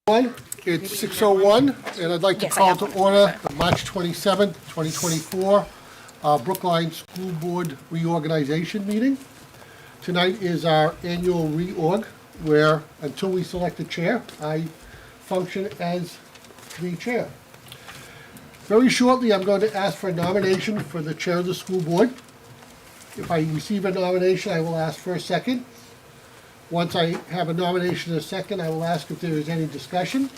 It's 6:01, and I'd like to call to order the March 27th, 2024 Brookline School Board Reorganization Meeting. Tonight is our annual reorg, where, until we select a chair, I function as the chair. Very shortly, I'm going to ask for a nomination for the chair of the school board. If I receive a nomination, I will ask for a second. Once I have a nomination and a second, I will ask if there is any discussion.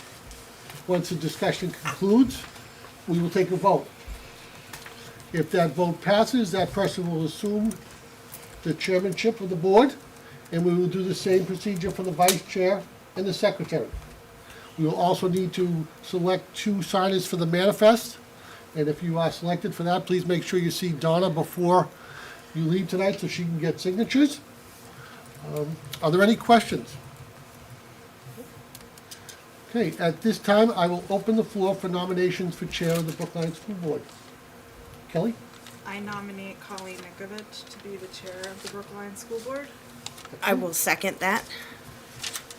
Once the discussion concludes, we will take a vote. If that vote passes, that person will assume the chairmanship of the board, and we will do the same procedure for the vice chair and the secretary. We will also need to select two signers for the manifest, and if you are selected for that, please make sure you see Donna before you leave tonight so she can get signatures. Are there any questions? Okay, at this time, I will open the floor for nominations for chair of the Brookline School Board. Kelly? I nominate Colleen Nikovich to be the chair of the Brookline School Board. I will second that.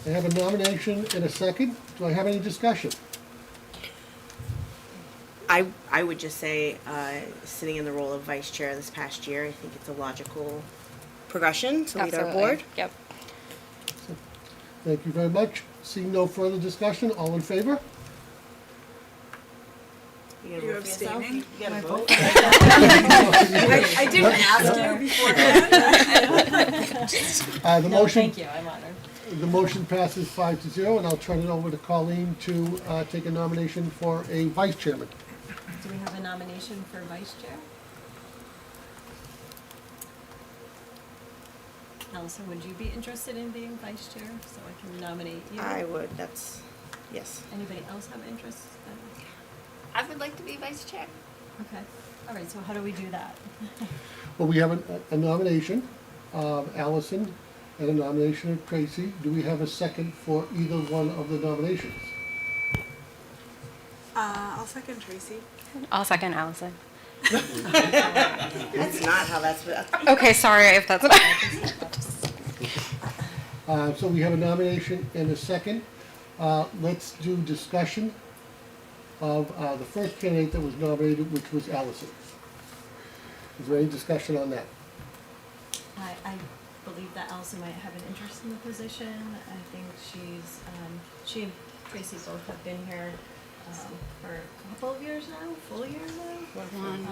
I have a nomination and a second. Do I have any discussion? I would just say, sitting in the role of vice chair this past year, I think it's a logical progression to lead our board. Yep. Thank you very much. Seeing no further discussion, all in favor? You gotta You vote for yourself. abstaining? You gotta vote. I didn't ask you beforehand. The motion, Thank you, I'm honored. the motion passes 5-0, and I'll turn it over to Colleen to take a nomination for a vice chairman. Do we have a nomination for vice chair? Allison, would you be interested in being vice chair, so I can nominate you? I would, yes. Anybody else have interest? I would like to be vice chair. Okay, all right, so how do we do that? Well, we have a nomination of Allison and a nomination of Tracy. Do we have a second for either one of the nominations? I'll second Tracy. I'll second Allison. That's not how that's. Okay, sorry if that's. So we have a nomination and a second. Let's do discussion of the first candidate that was nominated, which was Allison. Is there any discussion on that? I believe that Allison might have an interest in the position. I think she and Tracy both have been here for a couple of years now, full years now.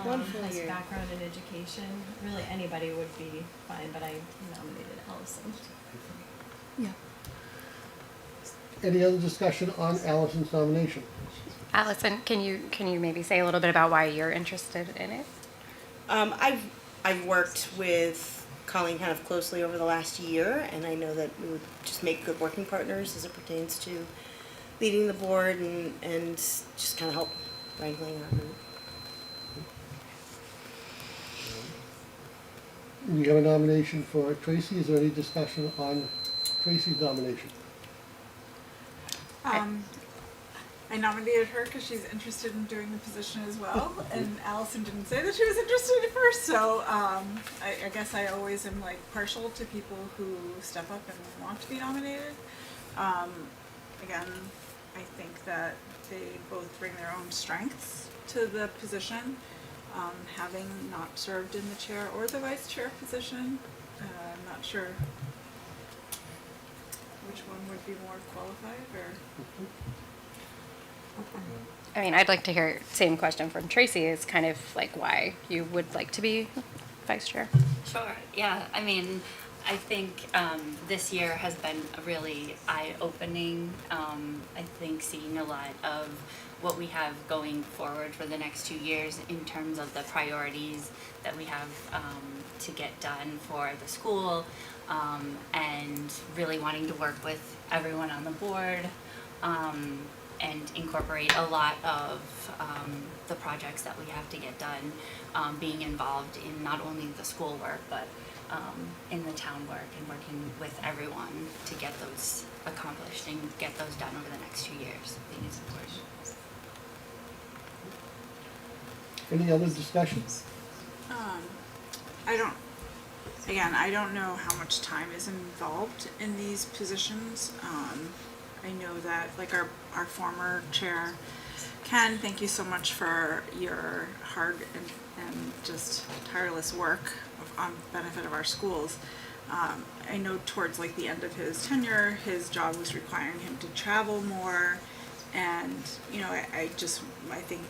One full has year. background in education. Really, anybody would be fine, but I nominated Allison. Yeah. Any other discussion on Allison's nomination? Allison, can you maybe say a little bit about why you're interested in it? I've worked with Colleen kind of closely over the last year, and I know that we would just make good working partners as it pertains to leading the board and just kind of help wrangling our group. We have a nomination for Tracy. Is there any discussion on Tracy's nomination? I nominated her because she's interested in doing the position as well, and Allison didn't say that she was interested at first, so I guess I always am like partial to people who step up and want to be nominated. Again, I think that they both bring their own strengths to the position. Having not served in the chair or the vice chair position, I'm not sure which one would be more qualified, or... I mean, I'd like to hear same question from Tracy. Is kind of like why you would like to be vice chair. Sure. Yeah. I mean, I think this year has been really eye-opening. I think seeing a lot of what we have going forward for the next 2 years in terms of the priorities that we have to get done for the school, and really wanting to work with everyone on the board. And incorporate a lot of the projects that we have to get done, being involved in not only the school work, but in the town work and working with everyone to get those accomplished and get those done over the next 2 years. I think it's important. Any other discussions? I don't know how much time is involved in these positions. I know that, like, our former chair, Ken, thank you so much for your hard and just tireless work on benefit of our schools. I know towards like the end of his tenure, his job was requiring him to travel more, and you know, I think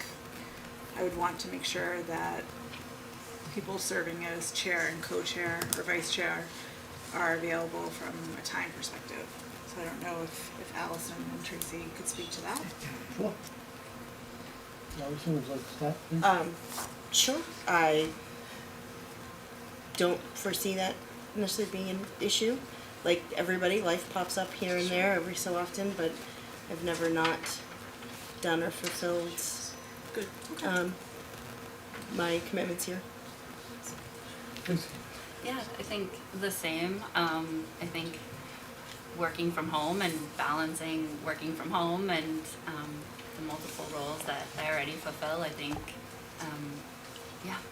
I would want to make sure that people serving as chair and co-chair or vice chair are available from a time perspective. So I don't know if Allison and Tracy could speak to that. Sure. Allison, would you like to start, please? Sure. I don't foresee that necessarily being an issue. Like everybody, life pops up here and there every so often, but I've never not done or fulfilled Good. Okay. my commitments here. Tracy? Yeah, I think the same. I think working from home and balancing working from home and the multiple roles that I already fulfill, I think,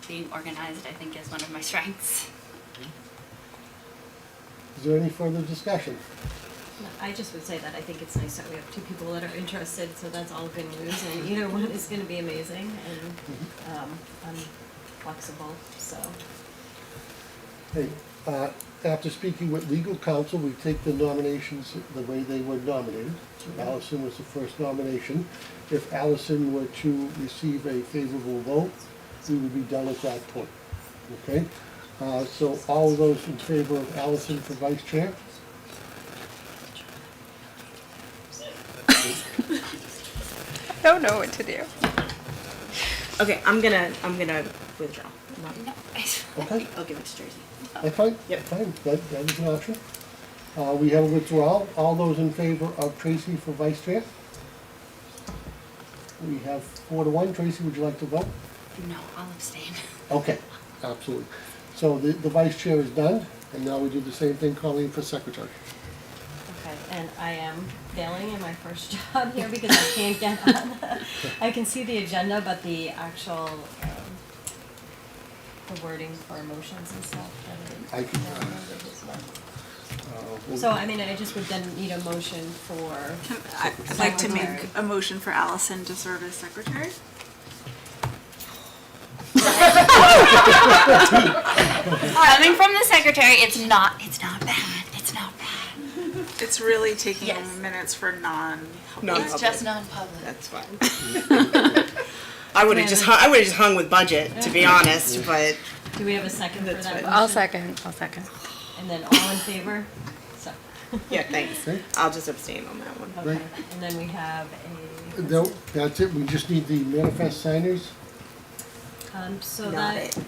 being organized, I think, is one of my strengths. Is there any further discussion? I just would say that I think it's nice that we have two people that are interested, so that's all good news, and either one is gonna be amazing, and, I'm flexible, so. Hey, after speaking with legal counsel, we take the nominations the way they were nominated. So Allison was the first nomination. If Allison were to receive a favorable vote, we would be done at that point, okay? So all of those in favor of Allison for vice chair? I don't know what to do. Okay, I'm gonna withdraw. No, Okay, I'll give it to Tracy. that's fine, Yep. fine, that is an option. We have a withdrawal. All those in favor of Tracy for vice chair? We have 4-1. Tracy, would you like to vote? no, I'll abstain. Okay, absolutely. So the vice chair is done, and now we do the same thing, Colleen, for secretary. Okay, and I am failing in my first job here because I can't get on. I can see the agenda, but the actual, the wording for motions and stuff. I can- So, I mean, I just would then need a motion for. I'd like to Secretary. make a motion for Allison to serve as secretary. Coming from the secretary, it's not bad. It's not bad. It's really taking Yes. minutes for non-public. It's just non-public. That's fine. I would have just hung with budget, to be honest, but Do we have a second for That's that fine. motion? I'll second. And then all in favor? So, yeah, thanks. Okay. I'll just abstain on that one. okay, and then we have a. No, that's it. We just need the manifest signers. So Not that, it.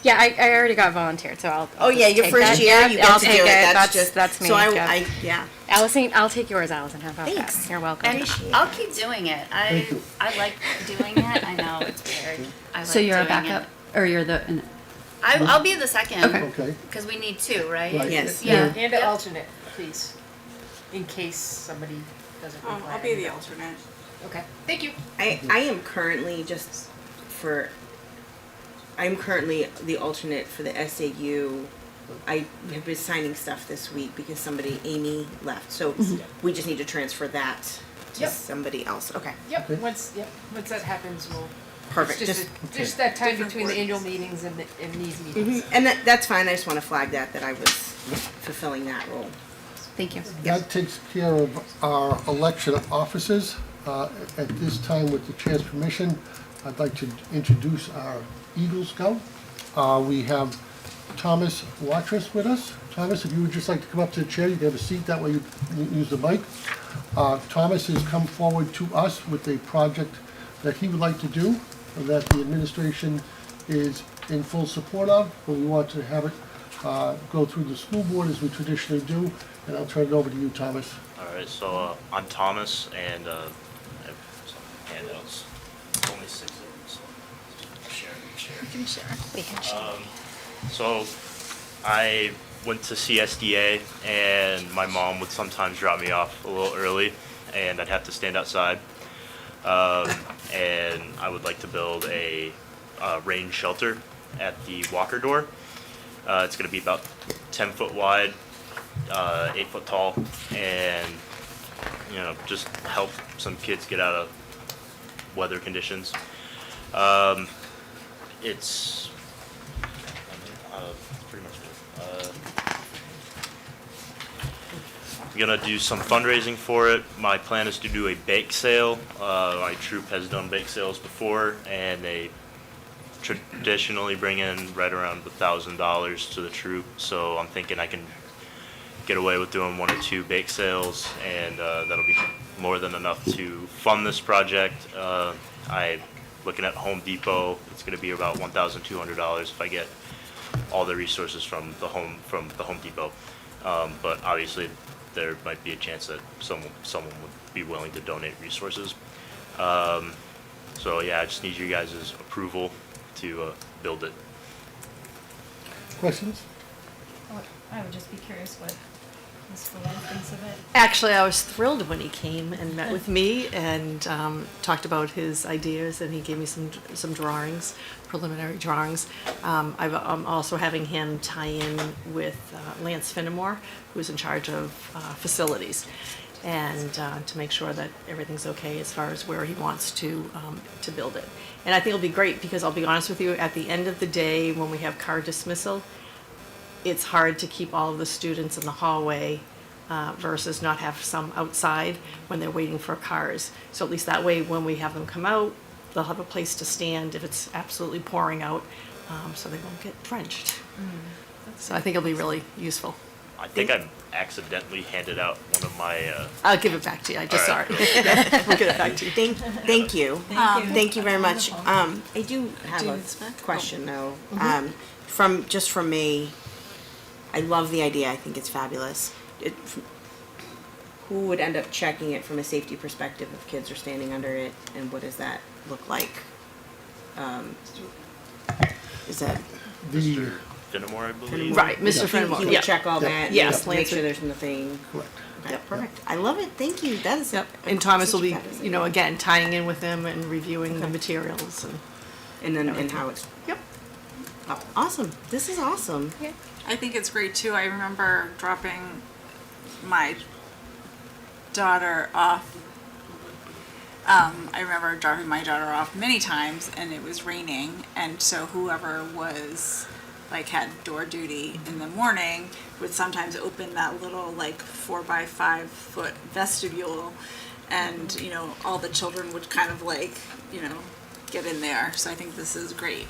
Yeah, I already got volunteered, so I'll. Oh, yeah, just your take first that. year, Yep, you I'll get to do take it. That's me. So Yep. yeah. Allison, I'll take yours, Allison. How about Thanks. that? You're welcome. And I'll keep doing it. Thank you. I like doing it. I know it's weird. I like So you're a doing backup, it. or you're the, I'll be the second. Okay. Because we need two, right? Right. Yes. Yeah. And an alternate, please, in case somebody doesn't Oh, require. I'll be the alternate. Okay, thank you. I am currently I'm currently the alternate for the SAU. I have been signing stuff this week because Amy left, so we just need to transfer that to Yep. somebody else. Okay, Yep, Okay. once that happens, we'll. perfect. It's just that time between the annual meetings and these meetings. And that's fine. I just want to flag that I was fulfilling that role. thank you. That takes care of our election officers. At this time, with the chair's permission, I'd like to introduce our Eagle Scout. We have Thomas Watrous with us. Thomas, if you would just like to come up to the chair, you can have a seat, that way you use the mic. Thomas has come forward to us with a project that he would like to do, that the administration is in full support of, but we want to have it go through the school board as we traditionally do, and I'll turn it over to you, Thomas. All right, so I'm Thomas, and I have some handouts. Only 6 of them, so share. We can share. So I went to CSDA, and my mom would sometimes drop me off a little early, and I'd have to stand outside. And I would like to build a rain shelter at the walker door. It's going to be about 10 foot wide, 8 foot tall, and just help some kids get out of weather conditions. It's pretty much it. I'm gonna do some fundraising for it. My plan is to do a bake sale. My troupe has done bake sales before, and they traditionally bring in right around $1,000 to the troupe. So I'm thinking I can get away with doing 1 or 2 bake sales, and that'll be more than enough to fund this project. I'm looking at Home Depot. It's going to be about $1,200 if I get all the resources from the Home Depot. But obviously, there might be a chance that someone would be willing to donate resources. So yeah, I just need you guys' approval to build it. Questions? I would just be curious what Ms. Fuller thinks of it. Actually, I was thrilled when he came and met with me and talked about his ideas, and he gave me some drawings, preliminary drawings. I'm also having him tie in with Lance Finnemore, who's in charge of facilities, and to make sure that everything's okay as far as where he wants to build it. And I think it'll be great because I'll be honest with you, at the end of the day, when we have car dismissal, it's hard to keep all of the students in the hallway versus not have some outside when they're waiting for cars. So at least that way, when we have them come out, they'll have a place to stand if it's absolutely pouring out, so they won't get drenched. So I think it'll be really useful. I think I accidentally handed out one of my. I'll give it back to you. I just All saw right, it. Yeah, we'll get it back to you. Thank you. Thank you very much. Wonderful. I do have Do a this back? question though. From me, I love the idea. I think it's fabulous. Who would end up checking it from a safety perspective if kids are standing under it, and what does that look like? Is that The, Finnemore, I believe. Right, Mr. He Fenimore, would yeah. check all that. Yes, Make Lance sure would- there's nothing. correct. Okay, perfect. I love it. Thank you. That is. Yep, and Thomas will be, such a fabulous you know, idea. again, tying in with them and reviewing the materials and. And then and how it's. Yep. Oh, awesome. This is awesome. I think it's great too. I remember dropping my daughter off. I remember dropping my daughter off many times, and it was raining, and so whoever was had door duty in the morning would sometimes open that little 4x5 foot vestibule, and all the children would kind of get in there. So I think this is great.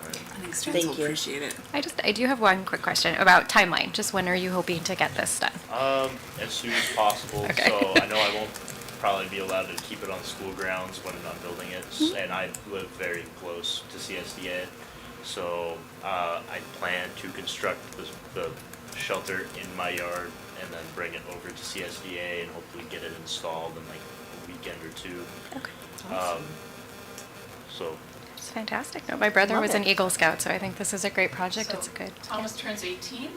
I think students Thank will you. appreciate it. I do have one quick question about timeline. Just when are you hoping to get this done? As soon as possible. Okay. So I know I won't probably be allowed to keep it on school grounds when I'm building it, and I live very close to CSDA. So I plan to construct the shelter in my yard and then bring it over to CSDA and hopefully get it installed in a weekend or 2. Okay. So It's fantastic. No, my brother Love was an it. Eagle Scout, so I think this is a great project. So, It's good. Thomas turns 18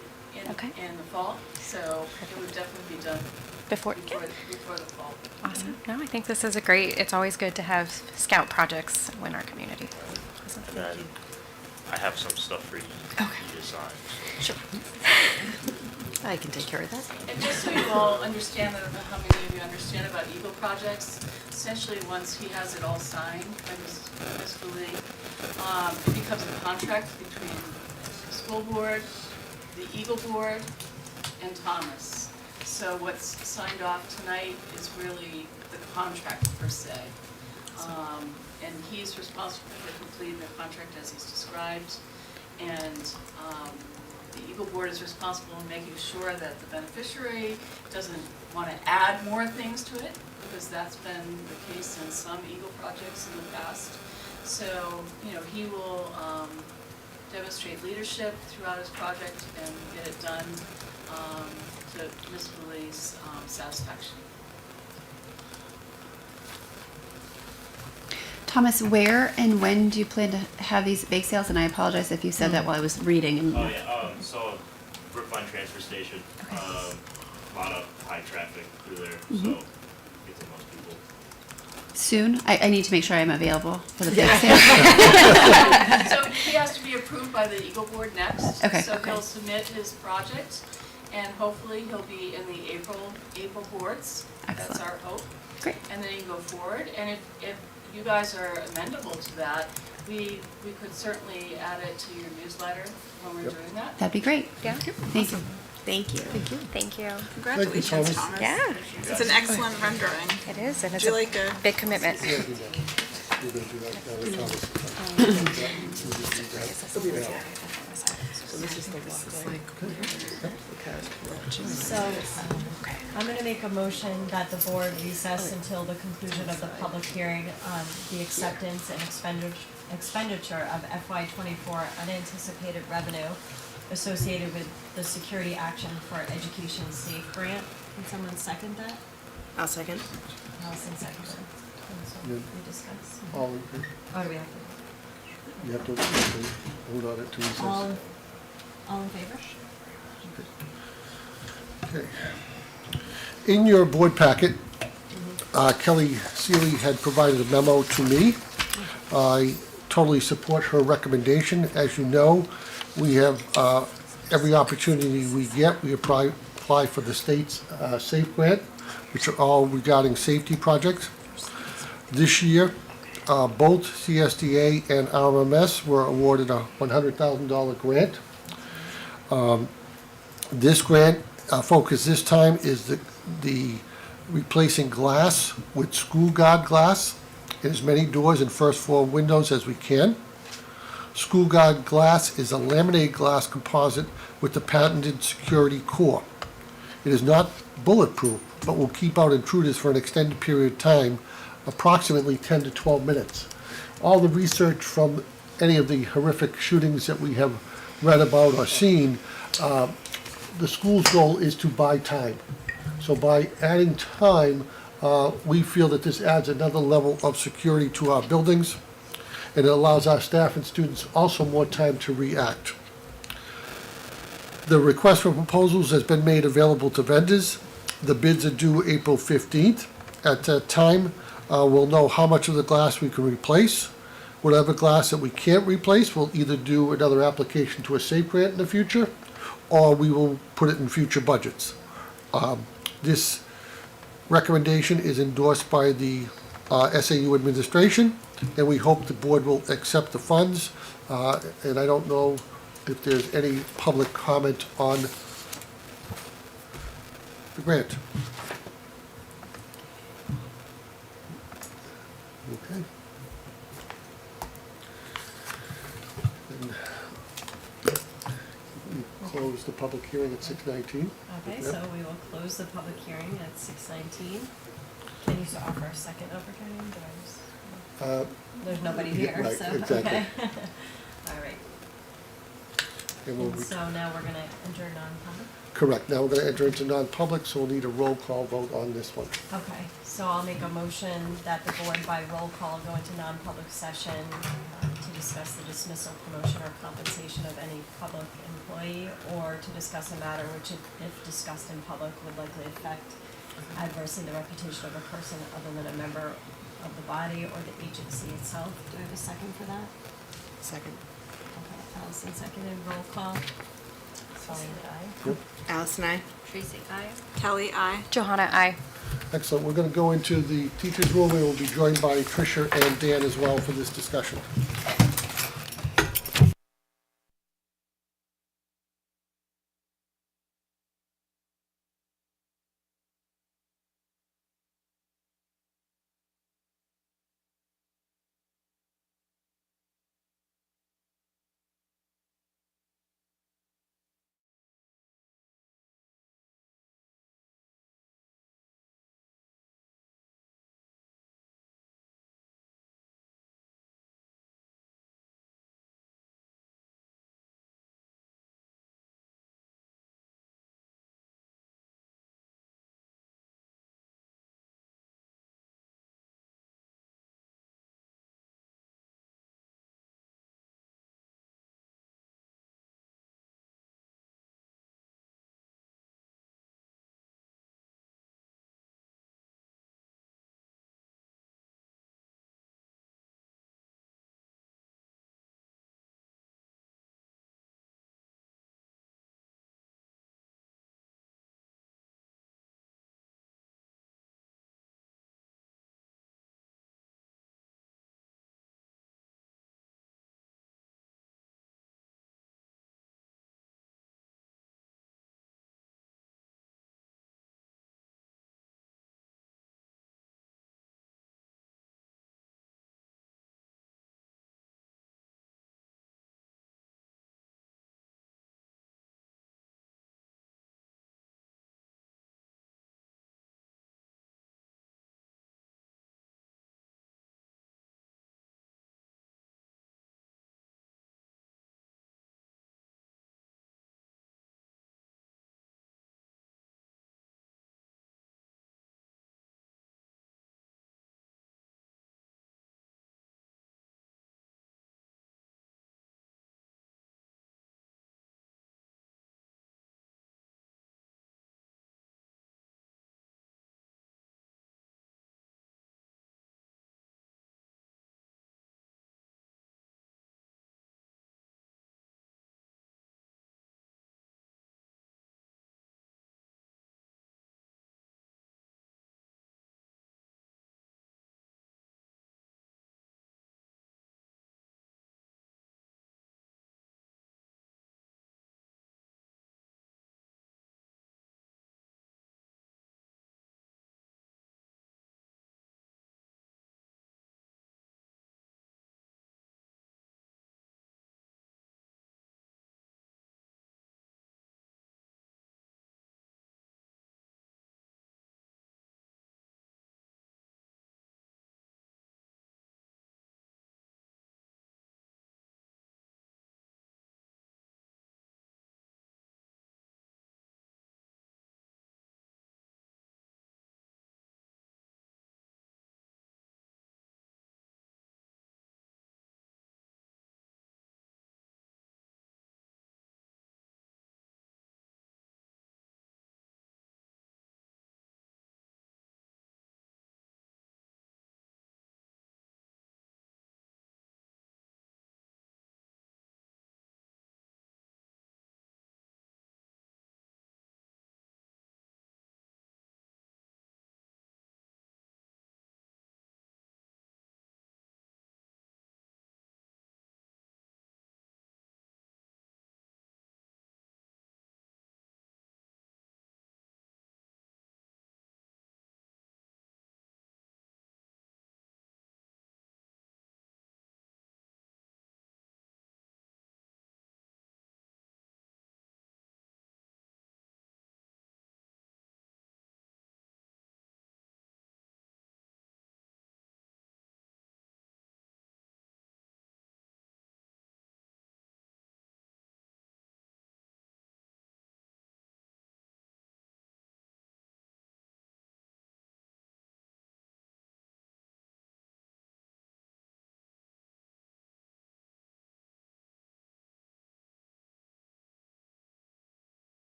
Okay. in the fall, so it would definitely be done Before, before the fall. awesome. No, I think this is a great, it's always good to have scout projects in our community. Awesome. and then I have some stuff for you to design. Sure. I can take care of that. And just so you all understand, I don't know how many of you understand about Eagle projects, essentially once he has it all signed by Ms. Boulay, it becomes a contract between the school board, the Eagle board, and Thomas. So what's signed off tonight is really the contract per se. And he's responsible for completing the contract as he's described. And the Eagle Board is responsible in making sure that the beneficiary doesn't want to add more things to it, because that's been the case in some Eagle projects in the past. So, he will demonstrate leadership throughout his project and get it done to Ms. Bouley's satisfaction. Thomas, where and when do you plan to have these bake sales? And I apologize if you said that while I was reading. And Oh yeah, so Brookline transfer station, a lot of high traffic through there, so get to most people. soon? I need to make sure I'm available for the bake sale. So he has to be approved by the Eagle Board next. Okay. So he'll submit his project, and hopefully he'll be in the April boards. That's Excellent. our hope. Great. And then he can go forward, and if you guys are amenable to that, we could certainly add it to your newsletter when we're doing that. That'd be great. Yeah. Thank you. Thank you. Thank you. Congratulations, Thomas. Thomas. Yeah, It's an excellent rendering. it is, and it's Would you a like a? big commitment. Yeah, do that. We're gonna do that now with Thomas. So, I'm gonna make a motion that the board recess until the conclusion of the public hearing on the acceptance and expenditure of FY '24 unanticipated revenue associated with the Security Action for Education Safe Grant. Can someone second that? I'll second. Allison seconded. And so Yeah. we discuss. All in favor? Oh, do we have You have to hold on it to to, recess. all in favor? Okay. In your board packet, Kelly Seeley had provided a memo to me. I totally support her recommendation. As you know, we have, every opportunity we get, we apply for the state's SAFE grant, which are all regarding safety projects. This year, both CSDA and RMS were awarded a $100,000 grant. This grant focus this time is the replacing glass with school guard glass in as many doors and first floor windows as we can. School guard glass is a laminated glass composite with the patented security core. It is not bulletproof, but will keep out intruders for an extended period of time, approximately 10 to 12 minutes. All the research from any of the horrific shootings that we have read about or seen, the school's goal is to buy time. So by adding time, we feel that this adds another level of security to our buildings, and it allows our staff and students also more time to react. The request for proposals has been made available to vendors. The bids are due April 15th. At that time, we'll know how much of the glass we can replace. Whatever glass that we can't replace, we'll either do another application to a SAFE grant in the future, or we will put it in future budgets. This recommendation is endorsed by the SAU administration, and we hope the board will accept the funds. And I don't know if there's any public comment on the grant. Okay. And we close the public hearing at 6:19. Okay, so we will close the public hearing at 6:19. Can you offer a second overturning? There's nobody yeah, here, right, so, exactly. okay. All right, And we'll and so now we're gonna enter non-public? correct, now we're gonna enter into non-public, so we'll need a roll call vote on this one. Okay, so I'll make a motion that the board by roll call go into non-public session to discuss the dismissal, promotion, or compensation of any public employee, or to discuss a matter which, if discussed in public, would likely affect adversely the reputation of a person other than a member of the body or the agency itself. Do I have a second for that? Second. Okay, Allison seconded, roll call. Colleen, aye. Yep. Allison, I. Tracy, aye. Kelly, I. Johanna, I. Excellent, we're gonna go into the teacher's room, and we'll be joined by Tricia and Dan as well for this discussion.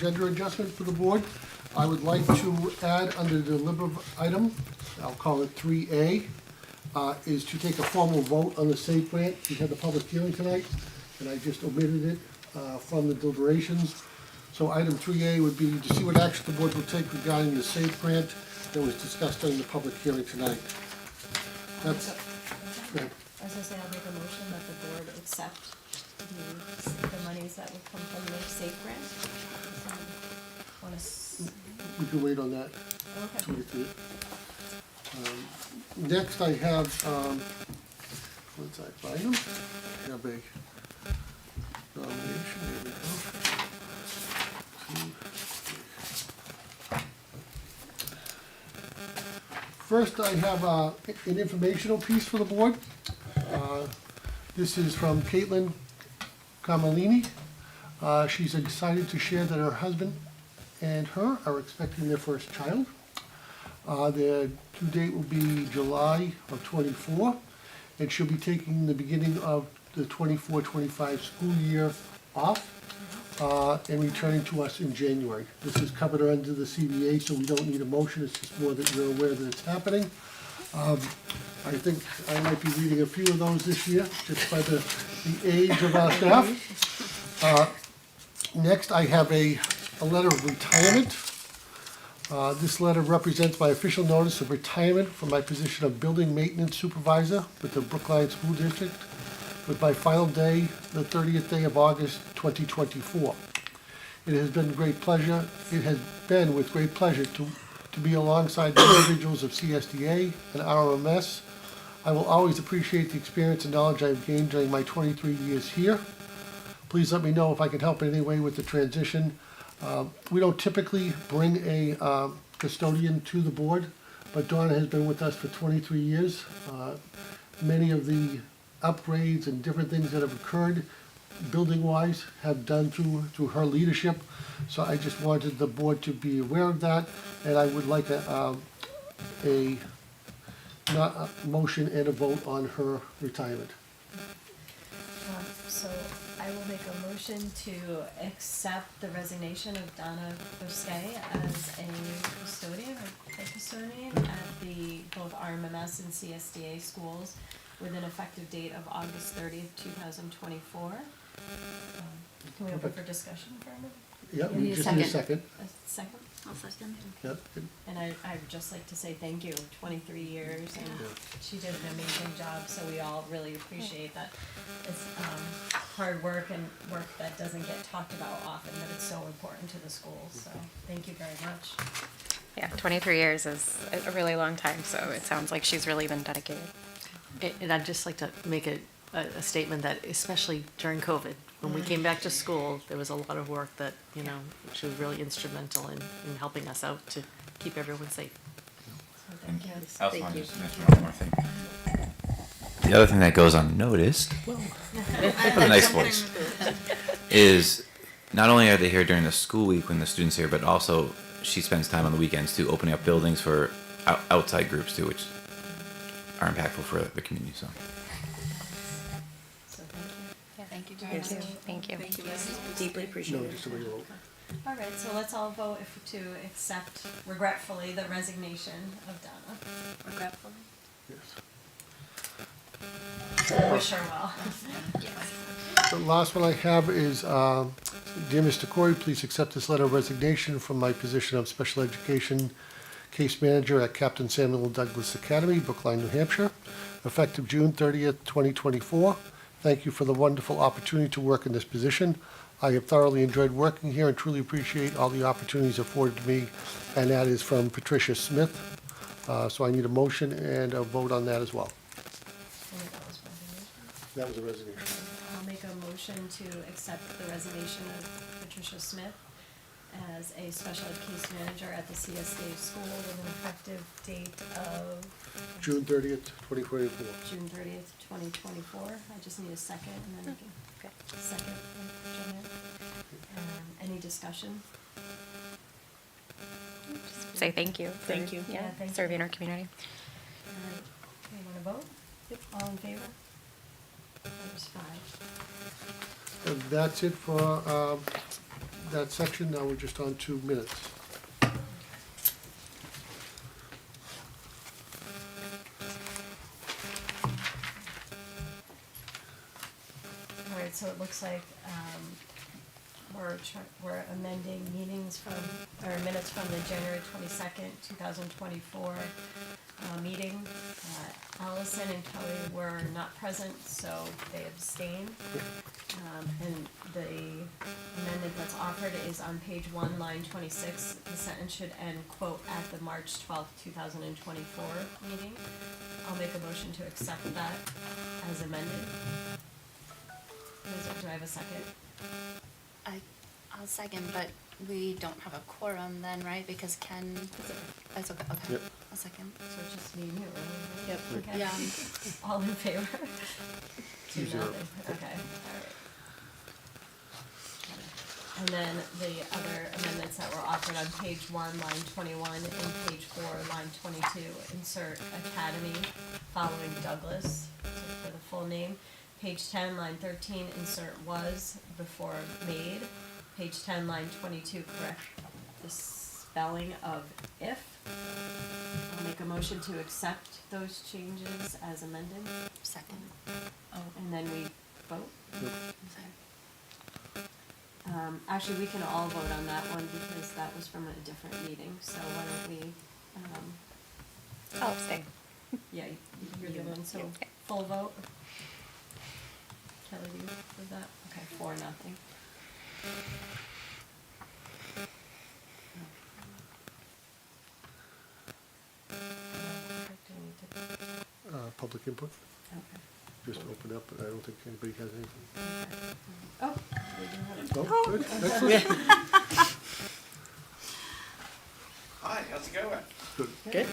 agenda adjustment for the board. I would like to add under the deliberative item, I'll call it 3A, is to take a formal vote on the SAFE grant. We had the public hearing tonight, and I just omitted it from the deliberations. So item 3A would be to see what action the board will take regarding the SAFE grant that was discussed during the public hearing tonight. That's, go ahead. I was gonna say, I'll make a motion that the board accept the monies that would come from the SAFE grant. We can wait on that. Okay. till we get to it. Next, I have, once I find them, I have a nomination, there we go. First, I have an informational piece for the board. This is from Caitlin Carmelini. She's excited to share that her husband and her are expecting their first child. Their due date will be July of '24, and she'll be taking the beginning of the 24-25 school year off and returning to us in January. This is covered under the CBA, so we don't need a motion. It's just more that you're aware that it's happening. I think I might be reading a few of those this year, just by the age of our staff. Next, I have a letter of retirement. This letter represents my official notice of retirement from my position of building maintenance supervisor with the Brookline School District, with my final day, the 30th day of August, 2024. It has been with great pleasure to be alongside the individuals of CSDA and RMS. I will always appreciate the experience and knowledge I have gained during my 23 years here. Please let me know if I can help in any way with the transition. We don't typically bring a custodian to the board, but Donna has been with us for 23 years. Many of the upgrades and different things that have occurred building-wise have done through her leadership. So I just wanted the board to be aware of that, and I would like a motion and a vote on her retirement. So I will make a motion to accept the resignation of Donna Bosquet as a custodian at the both RMMS and CSDA schools with an effective date of August 30th, 2024. Can we open for discussion for a minute? Yeah, You we need a just need a second. second. A second? I'll second. Yep. And I'd just like to say thank you, 23 years, and she did an amazing job, so we all really appreciate that. It's hard work and work that doesn't get talked about often, but it's so important to the schools, so thank you very much. Yeah, 23 years is a really long time, so it sounds like she's really been dedicated. And I'd just like to make a statement that especially during COVID, when we came back to school, there was a lot of work that, she was really instrumental in helping us out to keep everyone safe. So thank you. I also want to just mention one more thing. The other thing that goes unnoticed, with a nice voice, is not only are they here during the school week when the students are here, but also she spends time on the weekends too, opening up buildings for outside groups too, which are impactful for the community. So. So thank you. Thank you Yes. very much. Thank you. Thank you, Leslie. Deeply No, appreciated. just a regular vote. All right, so let's all vote to accept regretfully the resignation of Donna. Regretfully. Yes. Wish her well. The last one I have is, dear Mr. Corey, please accept this letter of resignation from my position of special education case manager at Captain Samuel Douglas Academy, Brookline, New Hampshire, effective June 30th, 2024. Thank you for the wonderful opportunity to work in this position. I have thoroughly enjoyed working here and truly appreciate all the opportunities afforded to me, and that is from Patricia Smith. So I need a motion and a vote on that as well. And that was resignation. That was a resignation. I'll make a motion to accept the resignation of Patricia Smith as a special ed case manager at the CSDA school with an effective date of June 30th, 2024. June 30th, 2024. I just need a second and then we can, second, Jeanette. Any discussion? Say thank you. Thank you. Yeah, Thank you. serving our community. Okay, want to vote? Yep. All in favor? That was 5. And that's it for that section. Now we're just on to minutes. All right, so it looks like, we're amending meetings from, or minutes from the January 22nd, 2024 meeting. Allison and Kelly were not present, so they abstained. And the amendment that's offered is on page 1, line 26. The sentence should end, quote, "at the March 12th, 2024 meeting." I'll make a motion to accept that as amended. Do I have a second? I'll second, but we don't have a quorum then, right? Because Ken, that's okay, okay. Yep. I'll second. So it's just me and you, right? Yep. Okay. Yeah. All in favor? 2-0. Okay, all right. And then the other amendments that were offered on page 1, line 21, and page 4, line 22, insert academy following Douglas, so for the full name. Page 10, line 13, insert was before made. Page 10, line 22, correct the spelling of if. I'll make a motion to accept those changes as amended. Second. Oh, and then we vote? Yep. Actually, we can all vote on that one because that was from a different meeting, so why don't we, I'll abstain. yeah, you're the one, so Yeah. full vote? Kelly, do you with that? Okay, 4-0. Public input, Okay. just open up, but I don't think anybody has anything. Oh, we do have it. Oh, good, excellent. Hi, how's it going? Good. Good.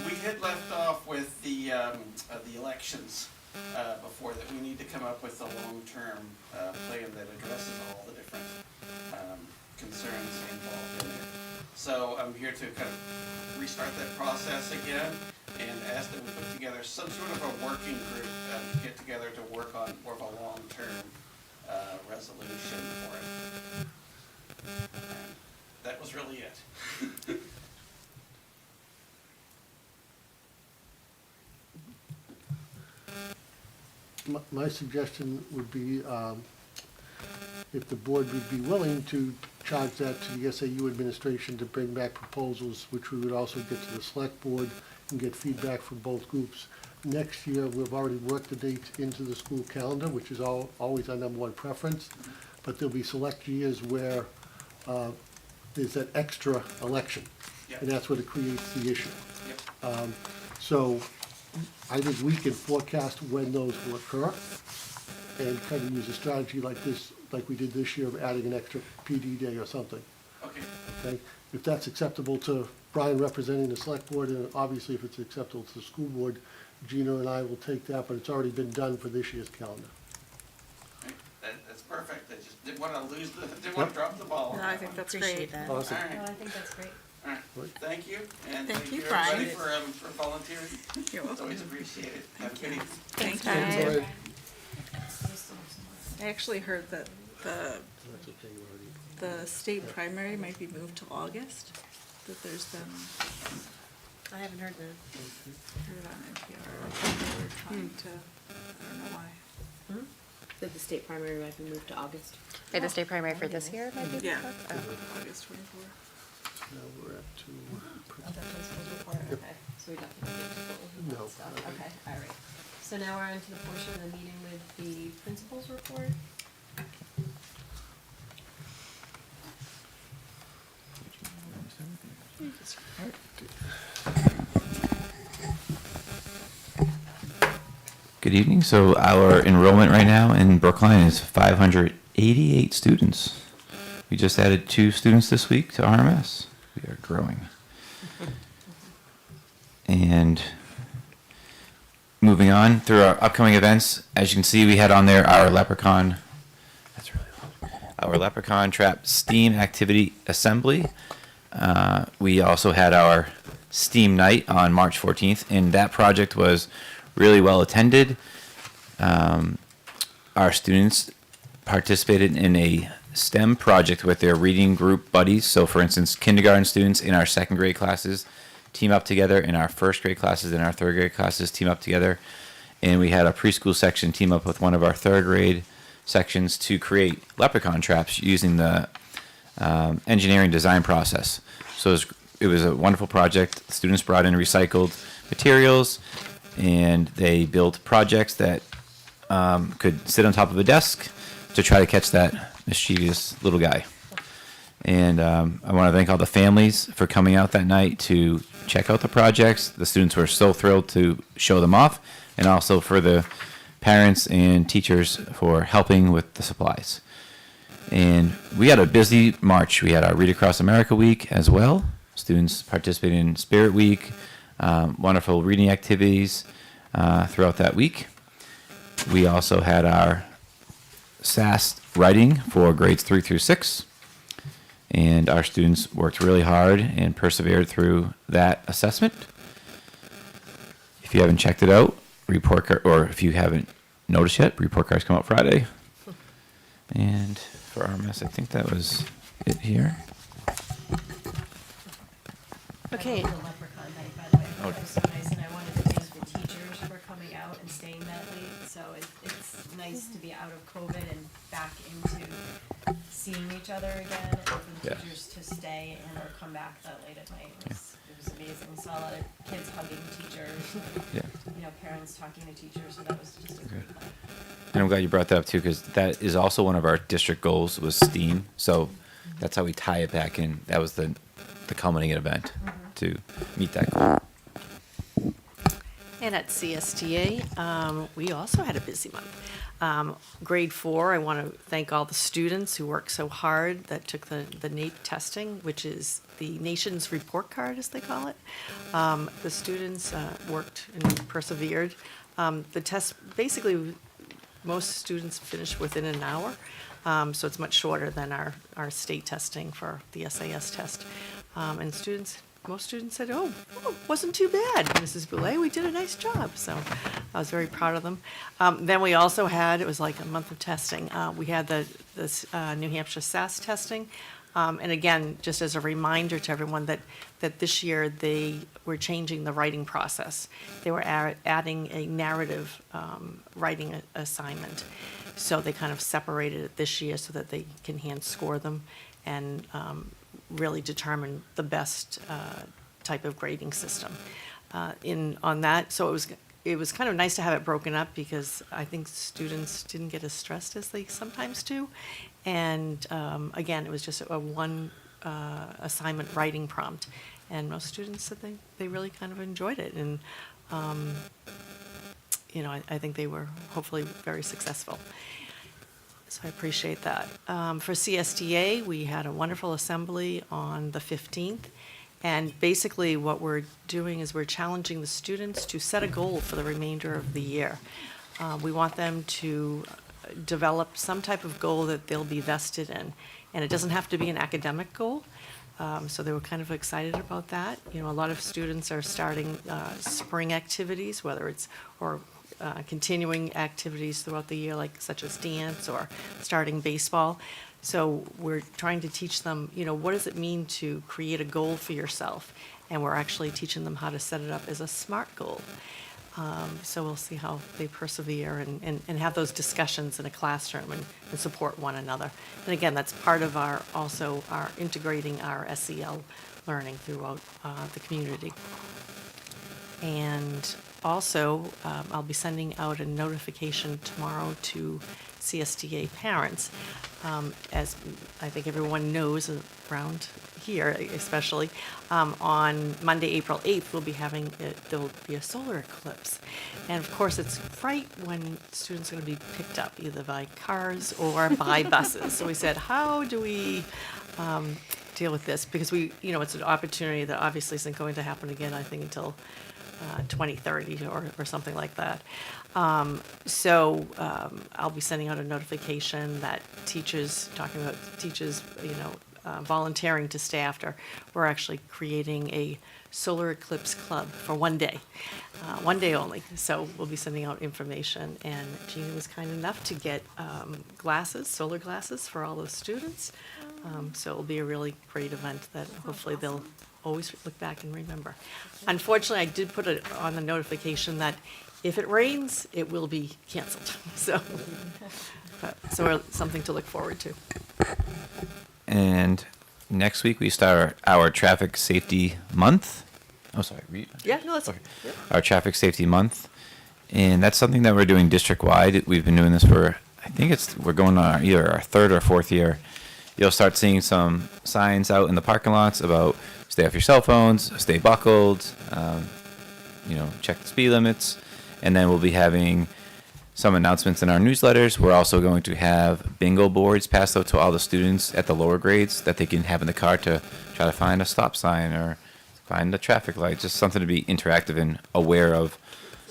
We had left off with the elections before that. We need to come up with a long-term plan that addresses all the different concerns involved in it. So I'm here to kind of restart that process again and ask that we put together some sort of a working group to get together to work on more of a long-term resolution for it. And that was really it. My suggestion would be, if the board would be willing to charge that to the SAU administration to bring back proposals, which we would also get to the select board and get feedback from both groups. Next year, we've already worked the dates into the school calendar, which is always our number one preference. But there'll be select years where there's that extra election. Yep. And that's what it creates the issue. Yep. So I think we can forecast when those will occur and kind of use a strategy like this, like we did this year, of adding an extra PD day or something. Okay. Okay? If that's acceptable to Brian representing the select board, and obviously if it's acceptable to the school board, Gina and I will take that, but it's already been done for this year's calendar. That's perfect. I just didn't want to didn't want to drop the ball. on No, I that think one. that's Appreciate great. that. Awesome. All No, right. I think that's great. All right. Thank you. And Thank you, everybody Brian. for volunteering. You're It's welcome. always appreciated. Have a good evening. Thank Thanks, you. Brian. I actually heard that the state primary might be moved to August, that there's been, I haven't heard that. heard on NPR, I think they were trying to, I don't know why. That the state primary might be moved to August. Wait, the state primary for this year might be? Yeah, Oh. August 24. Now we're at Oh, that's what school report, okay, so we definitely need to go over No, that stuff, I- okay, all right. So now we're on to the portion of the meeting with the principal's report. Good evening. So our enrollment right now in Brookline is 588 students. We just added 2 students this week to RMS. We are growing. And moving on through our upcoming events, as you can see, we had on there our Leprechaun. That's really loud. Our Leprechaun Trap STEAM Activity Assembly. We also had our STEAM Night on March 14th, and that project was really well attended. Our students participated in a STEM project with their reading group buddies. So, for instance, kindergarten students in our second grade classes team up together, and our first grade classes and our third grade classes team up together. And we had a preschool section team up with one of our third grade sections to create leprechaun traps using the engineering design process. So it was a wonderful project. Students brought in recycled materials, and they built projects that could sit on top of a desk to try to catch that mischievous little guy. And I want to thank all the families for coming out that night to check out the projects. The students were so thrilled to show them off, and also for the parents and teachers for helping with the supplies. And we had a busy March. We had our Read Across America week as well. Students participated in Spirit Week, wonderful reading activities throughout that week. We also had our SAS writing for grades 3 through 6. And our students worked really hard and persevered through that assessment. If you haven't checked it out, or if you haven't noticed yet, report cards come out Friday. And for RMS, I think that was it here. Okay. I love the leprechaun night, by the way. I thought it was so nice, and I wanted to thank the teachers for coming out and staying that late. So it's nice to be out of COVID and back into seeing each other again, and for the Yeah. teachers to stay and or come back that late at night. It was amazing. We saw a lot of kids hugging teachers, Yeah. you know, parents talking to teachers, so that was just a great night. And I'm glad you brought that up too, because that is also one of our district goals was STEAM. So that's how we tie it back in. That was the culminating event to meet that goal. And at CSTA, we also had a busy month. Grade 4, I want to thank all the students who worked so hard that took the NAEP testing, which is the nation's report card, as they call it. The students worked and persevered. The test, basically, most students finished within an hour, so it's much shorter than our state testing for the SAS test. And most students said, oh, wasn't too bad, Mrs. Boulay, we did a nice job. So I was very proud of them. Then we also had, it was like a month of testing, we had this New Hampshire SAS testing. And again, just as a reminder to everyone that this year they were changing the writing process. They were adding a narrative writing assignment. So they kind of separated it this year so that they can hand score them and really determine the best type of grading system on that. So it was kind of nice to have it broken up because I think students didn't get as stressed as they sometimes do. And again, it was just a one assignment writing prompt. And most students said they really kind of enjoyed it. And, you know, I think they were hopefully very successful. So I appreciate that. For CSDA, we had a wonderful assembly on the 15th. And basically what we're doing is we're challenging the students to set a goal for the remainder of the year. We want them to develop some type of goal that they'll be vested in. And it doesn't have to be an academic goal. So they were kind of excited about that. You know, a lot of students are starting spring activities, whether it's, or continuing activities throughout the year, like such as dance or starting baseball. So we're trying to teach them, you know, what does it mean to create a goal for yourself? And we're actually teaching them how to set it up as a SMART goal. So we'll see how they persevere and have those discussions in a classroom and support one another. And again, that's part of our integrating our SEL learning throughout the community. And also, I'll be sending out a notification tomorrow to CSDA parents. As I think everyone knows around here especially, on Monday, April 8th, we'll be having, there'll be a solar eclipse. And of course, it's right when students are going to be picked up, either by cars or by buses. So we said, how do we deal with this? Because it's an opportunity that obviously isn't going to happen again, I think, until 2030 or something like that. So I'll be sending out a notification that teachers, talking about teachers, volunteering to stay after. We're actually creating a Solar Eclipse Club for one day only. So we'll be sending out information, and Gina was kind enough to get glasses, solar glasses for all those students. So it'll be a really great event that hopefully they'll always look back and remember. Unfortunately, I did put it on the notification that if it rains, it will be canceled. So something to look forward to. And next week we start our traffic safety month. Oh, sorry. Yeah, no, that's Okay. yep. Our traffic safety month, and that's something that we're doing district wide. We've been doing this for, I think we're going on either our third or fourth year. You'll start seeing some signs out in the parking lots about stay off your cell phones, stay buckled, check the speed limits, and then we'll be having some announcements in our newsletters. We're also going to have bingo boards passed out to all the students at the lower grades that they can have in the car to try to find a stop sign or find a traffic light, just something to be interactive and aware of.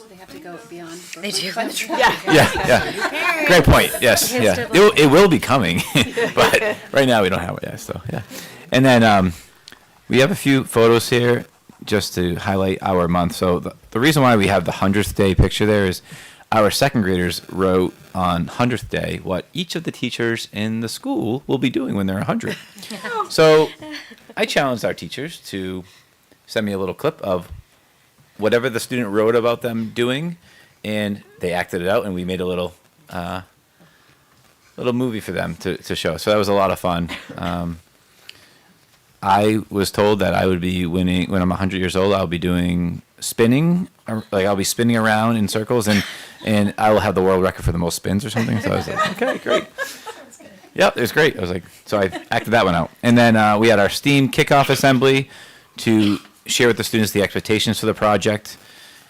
They have to go beyond. They do. Yeah. Great point. Yes. Yeah. It will be coming, but right now we don't have it yet. So yeah. And then we have a few photos here just to highlight our month. So the reason why we have the 100th day picture there is our second graders wrote on 100th day what each of the teachers in the school will be doing when they're 100. So I challenged our teachers to send me a little clip of whatever the student wrote about them doing, and they acted it out, and we made a little movie for them to show. So that was a lot of fun. I was told that I would be winning when I'm 100 years old. I'll be doing spinning, like I'll be spinning around in circles, and I will have the world record for the most spins or something. So I was like, okay, great. Yep, it was great. I was like, so I acted that one out. And then we had our STEAM kickoff assembly to share with the students the expectations for the project.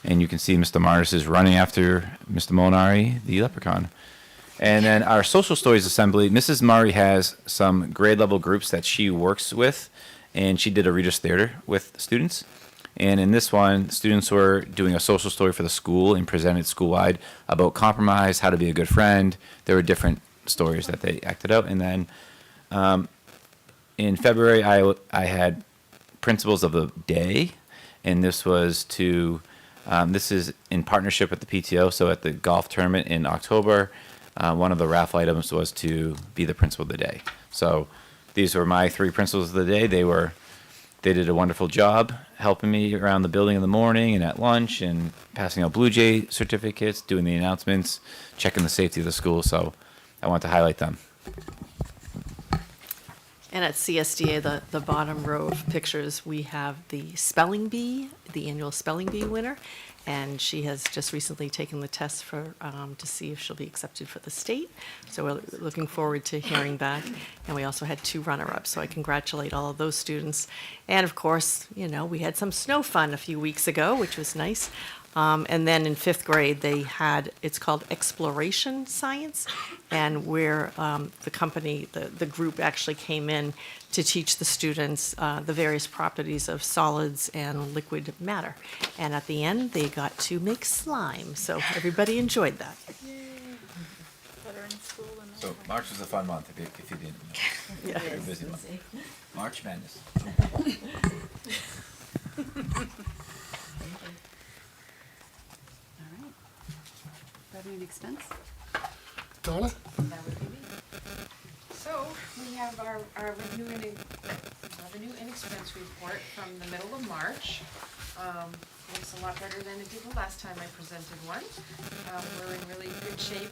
And you can see Mr. Martis is running after Mr. Molinari, the leprechaun. And then our social stories assembly, Mrs. Murray has some grade level groups that she works with, and she did a Reader's Theater with students. And in this one, students were doing a social story for the school and presented school-wide about compromise, how to be a good friend. There were different stories that they acted out. And then in February, I had Principles of the Day, and this was this is in partnership with the PTO. So at the golf tournament in October, one of the raffle items was to be the principal of the day. So these were my 3 principals of the day. They did a wonderful job helping me around the building in the morning and at lunch and passing out Blue Jay certificates, doing the announcements, checking the safety of the school. So I want to highlight them. And at CSDA, the bottom row of pictures, we have the spelling bee, the annual spelling bee winner, and she has just recently taken the test for to see if she'll be accepted for the state. So we're looking forward to hearing back. And we also had 2 runner-ups, so I congratulate all of those students. And of course, we had some snow fun a few weeks ago, which was nice. And then in 5th grade, it's called Exploration Science, and where the group actually came in to teach the students the various properties of solids and liquid matter. And at the end, they got to make slime, so everybody enjoyed that. Better in school than So March was a fun month, if you didn't know. Yeah. Very busy month. March Madness. All right. Revenue and expense? Donna? That would be me. So, we have our revenue and expense report from the middle of March. Looks a lot better than it did the last time I presented one. We're in really good shape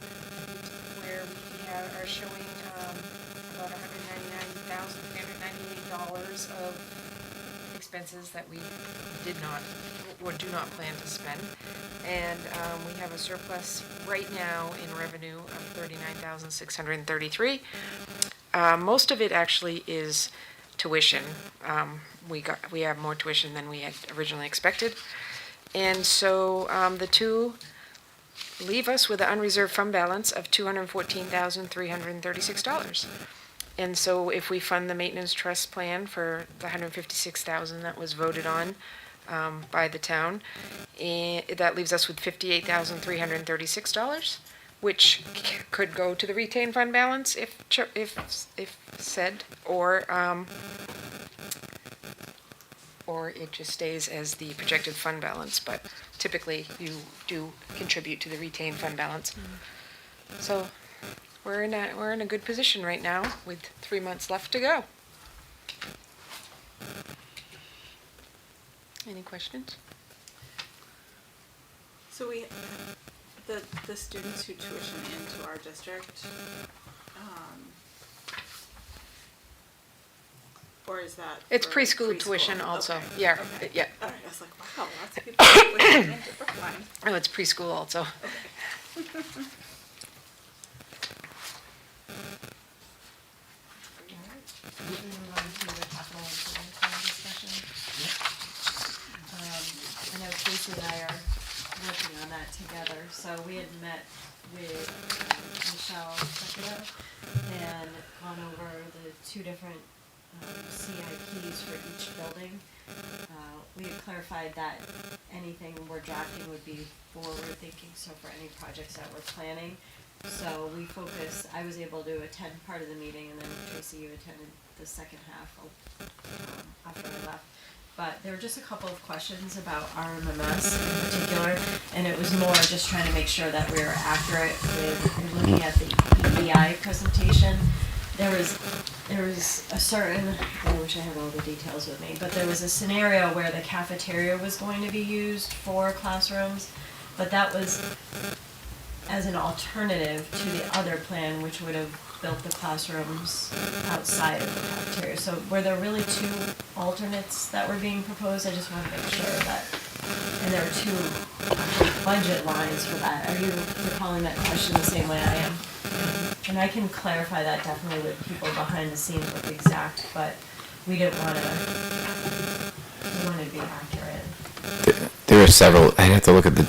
where we are showing about $199,398 of expenses that we did not or do not plan to spend. And we have a surplus right now in revenue of $39,633. Most of it actually is tuition. We have more tuition than we had originally expected. And so the two leave us with an unreserved fund balance of $214,336. And so if we fund the maintenance trust plan for the $156,000 that was voted on by the town, that leaves us with $58,336, which could go to the retained fund balance if said, or or it just stays as the projected fund balance, but typically you do contribute to the retained fund balance. So we're in a good position right now with 3 months left to go. Any questions? So the students who tuition into our district, or is that? It's for preschool tuition also, Okay, yeah, okay. yeah. All right, I was like, wow, lots of people tuition into Brookline. Oh, it's preschool also. Moving on to the capital improvement plan discussion. I know Casey and I are working on that together, so we had met with Michelle Shekina and gone over the 2 different CIPs for each building. We had clarified that anything we're drafting would be forward thinking, so for any projects that we're planning. So we focused, I was able to attend part of the meeting, and then Tracy, you attended the second half after I left. But there were just a couple of questions about RMMS in particular, and it was more just trying to make sure that we were accurate with looking at the EBI presentation. There was a certain, I wish I had all the details with me, but there was a scenario where the cafeteria was going to be used for classrooms, but that was as an alternative to the other plan, which would have built the classrooms outside of the cafeteria. So were there really 2 alternates that were being proposed? I just want to make sure that, and there were 2 budget lines for that. Are you recalling that question the same way I am? And I can clarify that definitely with people behind the scenes with the exact, but we didn't want to, we wanted to be accurate. There are several. I have to look at the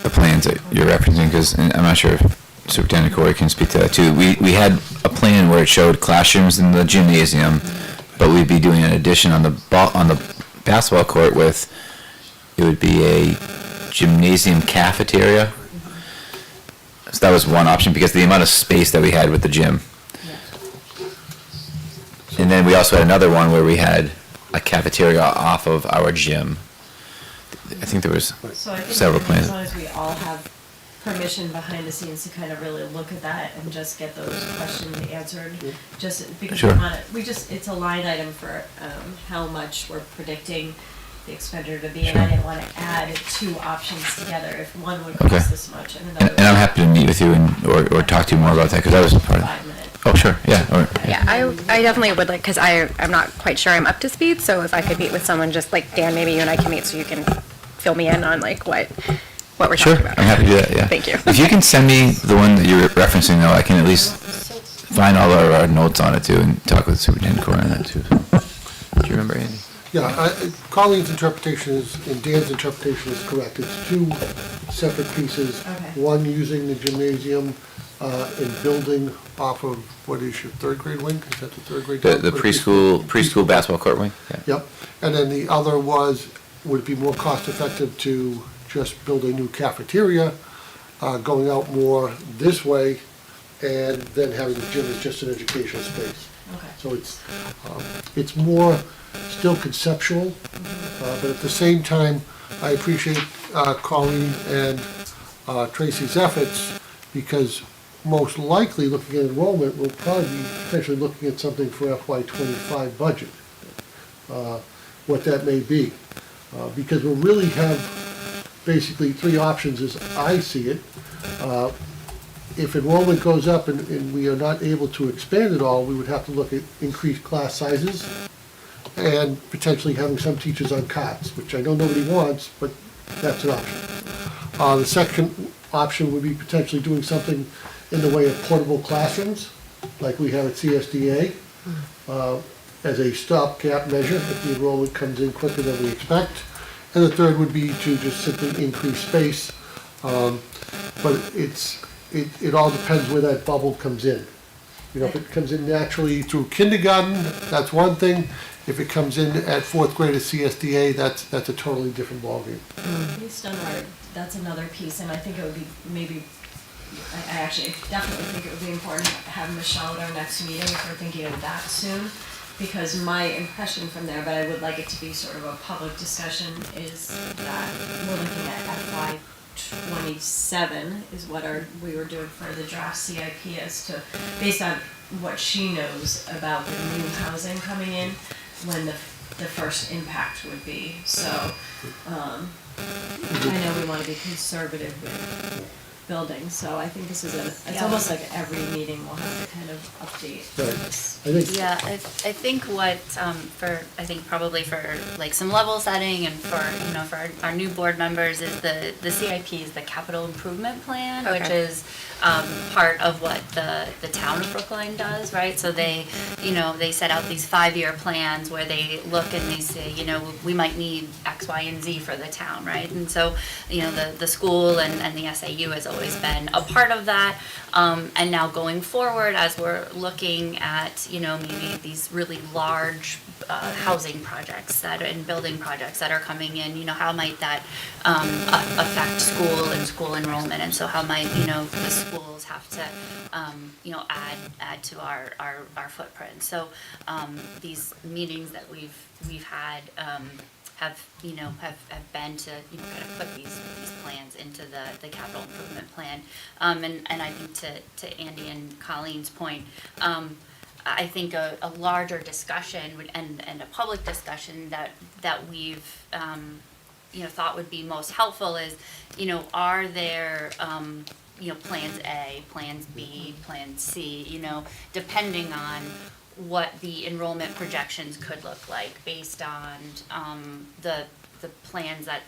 plans that you're referencing, because I'm not sure if Superintendent Corey can speak to that too. We had a plan where it showed classrooms in the gymnasium, but we'd be doing an addition on the basketball court with, it would be a gymnasium cafeteria. So that was one option because of the amount of space that we had with the gym. And then we also had another one where we had a cafeteria off of our gym. I think there was So I think several as plans. long as we all have permission behind the scenes to kind of really look at that and just get those questions answered, just because Sure. it's a line item for how much we're predicting the expenditure to be, and I didn't want to add 2 options together if one would cost Okay. this much and another. And I'm happy to meet with you or talk to you more about that, because that was part of 5 minutes. Oh, sure, yeah. Yeah, I definitely would like, because I'm not quite sure I'm up to speed, so if I could meet with someone, just like Dan, maybe you and I can meet so you can fill me in on like what we're Sure, talking about. I'm happy to do that, yeah. Thank you. If you can send me the one that you're referencing, though, I can at least find all our notes on it, too, and talk with Superintendent Corey on that, too. Do you remember, Andy? Yeah, Colleen's interpretation is, and Dan's interpretation is correct. It's 2 separate pieces. Okay. One using the gymnasium and building off of, what is your 3rd grade wing? Is that the 3rd grade? The preschool basketball court wing? Yeah. Yep. And then the other was, would it be more cost effective to just build a new cafeteria, going out more this way, and then having the gym as just an educational space? Okay. So it's more still conceptual, but at the same time, I appreciate Colleen and Tracy's efforts, because most likely, looking at enrollment, we'll probably be potentially looking at something for FY25 budget, what that may be. Because we'll really have basically 3 options as I see it. If enrollment goes up and we are not able to expand it all, we would have to look at increased class sizes and potentially having some teachers on cots, which I know nobody wants, but that's an option. The second option would be potentially doing something in the way of portable classrooms, like we have at CSDA, as a stopgap measure if the enrollment comes in quicker than we expect. And the third would be to just simply increase space, but it all depends where that bubble comes in. You know, if it comes in naturally through kindergarten, that's one thing. If it comes in at 4th grade at CSDA, that's a totally different ballgame. Based on that's another piece, and I think it would be I actually definitely think it would be important to have Michelle at our next meeting if we're thinking of that soon. because my impression from there, but I would like it to be sort of a public discussion, is that we're looking at FY 27 is what we were doing for the draft CIP as to, based on what she knows about the new housing coming in, when the first impact would be. So, I know we want to be conservative with buildings, so I think this is it's almost like every meeting we'll have to kind of update this. I think, Yeah, I think what, probably for like some level setting and for, for our new board members is the CIP is the capital improvement plan, which Okay. is part of what the town of Brookline does, right? So they, they set out these 5-year plans where they look and they say, we might need X, Y, and Z for the town, right? And so, the school and the SAU has always been a part of that. And now going forward, as we're looking at, maybe these really large housing projects and building projects that are coming in, how might that affect school and school enrollment? And so how might, the schools have to, add to our footprint? So these meetings that we've had have been to kind of put these plans into the capital improvement plan. And I think to Andy and Colleen's point, I think a larger discussion and a public discussion that we've thought would be most helpful is, are there plans A, plans B, plan C, depending on what the enrollment projections could look like based on the plans that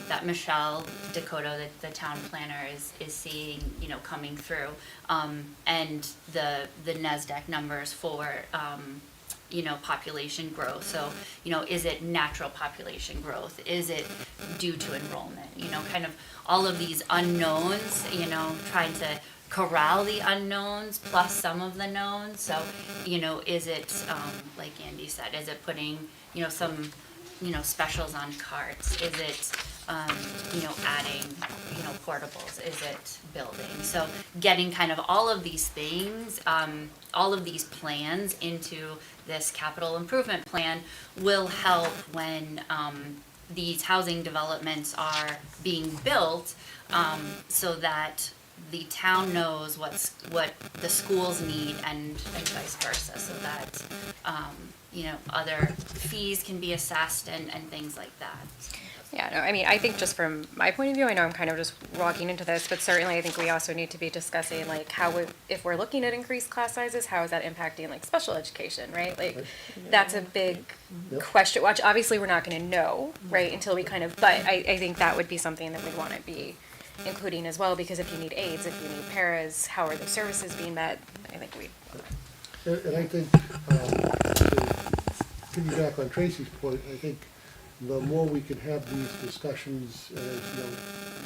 that Michelle Dakota, the town planner, is seeing, coming through, and the NASDAQ numbers for population growth. So, is it natural population growth? Is it due to enrollment? Kind of all of these unknowns, trying to corral the unknowns plus some of the knowns. So, is it, like Andy said, is it putting, some, specials on carts? Is it, adding, portables? Is it building? So getting kind of all of these things, all of these plans into this capital improvement plan will help when these housing developments are being built, so that the town knows what the schools need and vice versa, so that other fees can be assessed and things like that. Yeah, no, I mean, I think just from my point of view, I know I'm kind of just walking into this, but certainly I think we also need to be discussing like if we're looking at increased class sizes, how is that impacting like special education, right? Like, that's a big question, which obviously we're not gonna know, right, until we kind of, but I think that would be something that we'd wanna be including as well, because if you need aides, if you need paras, how are the services being met? I think and I think, to piggyback on Tracy's point, I think the more we can have these discussions,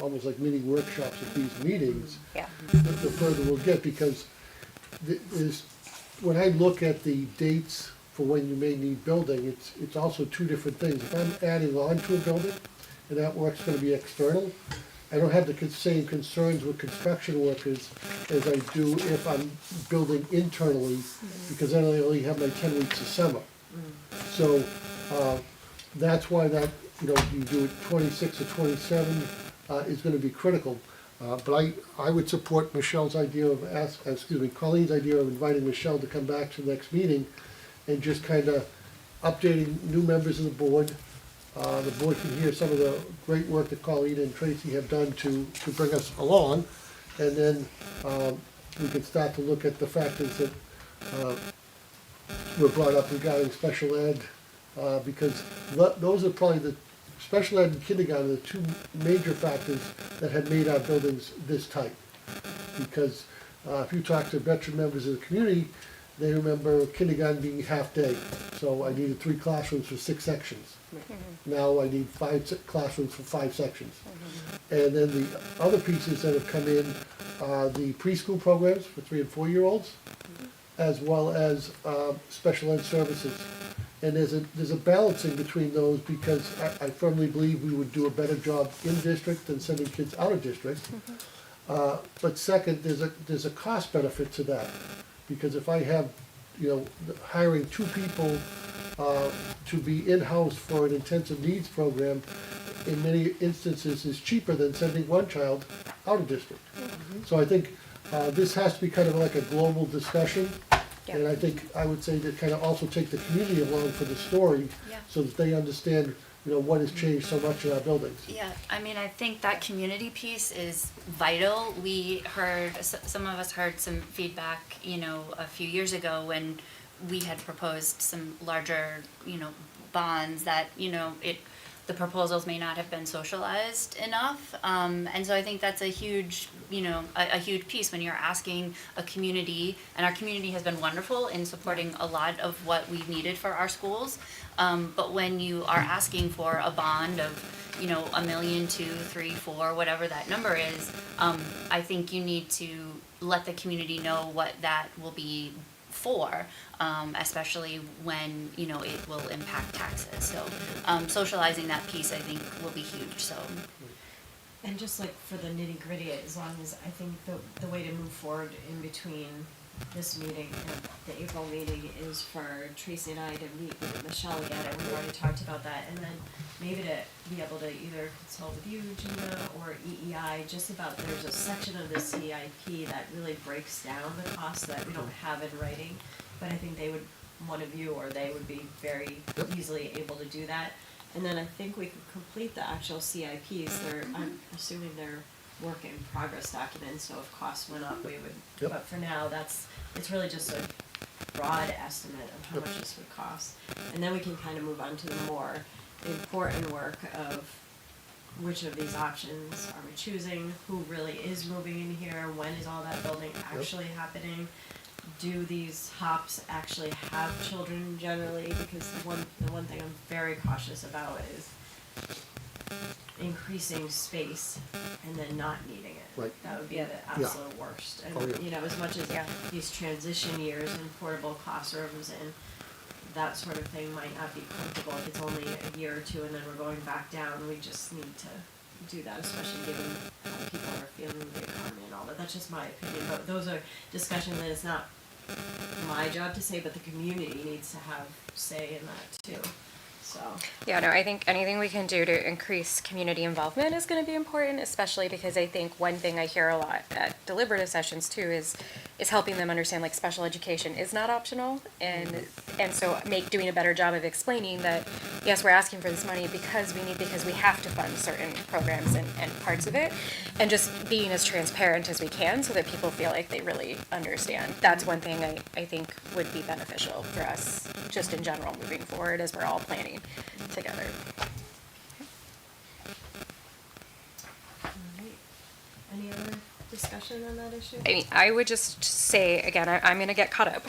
almost like mini workshops at these meetings, Yeah. the further we'll get, because when I look at the dates for when you may need building, it's also two different things. If I'm adding on to a building, and that work's gonna be external, I don't have the same concerns with construction workers as I do if I'm building internally, because then I only have my 10 weeks of summer. So, that's why that, you do it 26 or 27 is gonna be critical. But I would support Michelle's idea of Colleen's idea of inviting Michelle to come back to the next meeting and just kinda updating new members of the board. The board can hear some of the great work that Colleen and Tracy have done to bring us along. And then, we can start to look at the factors that, were brought up regarding special ed, because those are probably the, special ed and kindergarten are the two major factors that have made our buildings this tight. Because, if you talk to veteran members of the community, they remember kindergarten being half day. So I needed 3 classrooms for 6 sections. Now I need 5 classrooms for 5 sections. And then the other pieces that have come in are the preschool programs for 3 and 4-year-olds, as well as special ed services. And there's a balancing between those, because I firmly believe we would do a better job in district than sending kids out of district. But second, there's a cost benefit to that, because if I have hiring 2 people to be in-house for an intensive needs program in many instances is cheaper than sending one child out of district. So I think this has to be kind of like a global discussion. Yeah. And I think, I would say to kind of also take the community along for the story, Yeah. so that they understand, what has changed so much in our buildings. Yeah, I mean, I think that community piece is vital. We heard, some of us heard some feedback, a few years ago when we had proposed some larger, bonds that, the proposals may not have been socialized enough. And so I think that's a huge, a huge piece when you're asking a community, and our community has been wonderful in supporting a lot of what we've needed for our schools. But when you are asking for a bond of, $1 million, $2, $3, $4, whatever that number is, I think you need to let the community know what that will be for, especially when, it will impact taxes. So, socializing that piece, I think, will be huge, so. And just like for the nitty gritty, as long as, I think the way to move forward in between this meeting and the April meeting is for Tracy and I to meet with Michelle again, and we've already talked about that, and then maybe to be able to either consult with you, Gina, or EEI, just about, there's a section of the CIP that really breaks down the costs that we don't have in writing, but I think one of you or they would be very easily able to do that. And then I think we could complete the actual CIPs, I'm assuming they're work in progress documents, so if costs went up, we would, but for now, it's really just a broad estimate of how much this would cost. And then we can kind of move on to the more important work of which of these options are we choosing, who really is moving in here, when is all that building actually happening? Do these hops actually have children generally? Because the one thing I'm very cautious about is increasing space and then not needing it. Right. That would be the absolute worst. And, Oh, yeah. as much as these transition years and portable classrooms and that sort of thing might not be comfortable if it's only a year or two and then we're going back down, we just need to do that, especially given how people are feeling the economy and all that. That's just my opinion, but those are discussions that it's not my job to say, but the community needs to have say in that too. So. Yeah, no, I think anything we can do to increase community involvement is going to be important, especially because I think one thing I hear a lot at deliberative sessions too is helping them understand like special education is not optional, and so doing a better job of explaining that yes, we're asking for this money because we have to fund certain programs and parts of it, and just being as transparent as we can so that people feel like they really understand. That's one thing I think would be beneficial for us just in general moving forward as we're all planning together. Alright. Any other discussion on that issue? I mean, I would just say, again, I'm going to get caught up,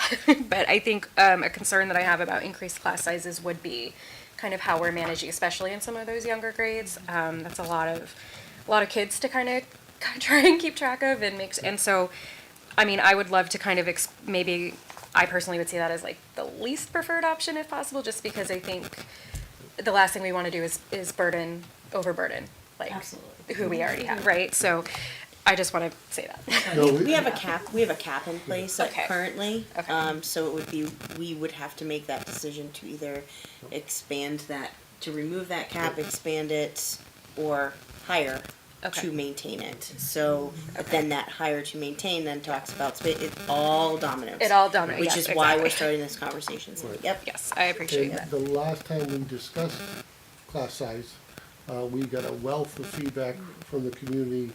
but I think a concern that I have about increased class sizes would be kind of how we're managing, especially in some of those younger grades. That's a lot of kids to kind of try and keep track of and so, I mean, I would love to kind of maybe I personally would see that as like the least preferred option if possible, just because I think the last thing we want to do is overburden like Absolutely. who we already have, right? So I just want to say that. No, We have a cap in place Okay. currently. Okay. So it would be, we would have to make that decision to either expand that, to remove that cap, expand it, or hire Okay. to maintain it. So, but then that hire to maintain then talks about, it's all dominoes. It all dominoes, Which yes, is why we're exactly. starting this conversation. So, yep. Yes, I appreciate And that. the last time we discussed class size, we got a wealth of feedback from the community,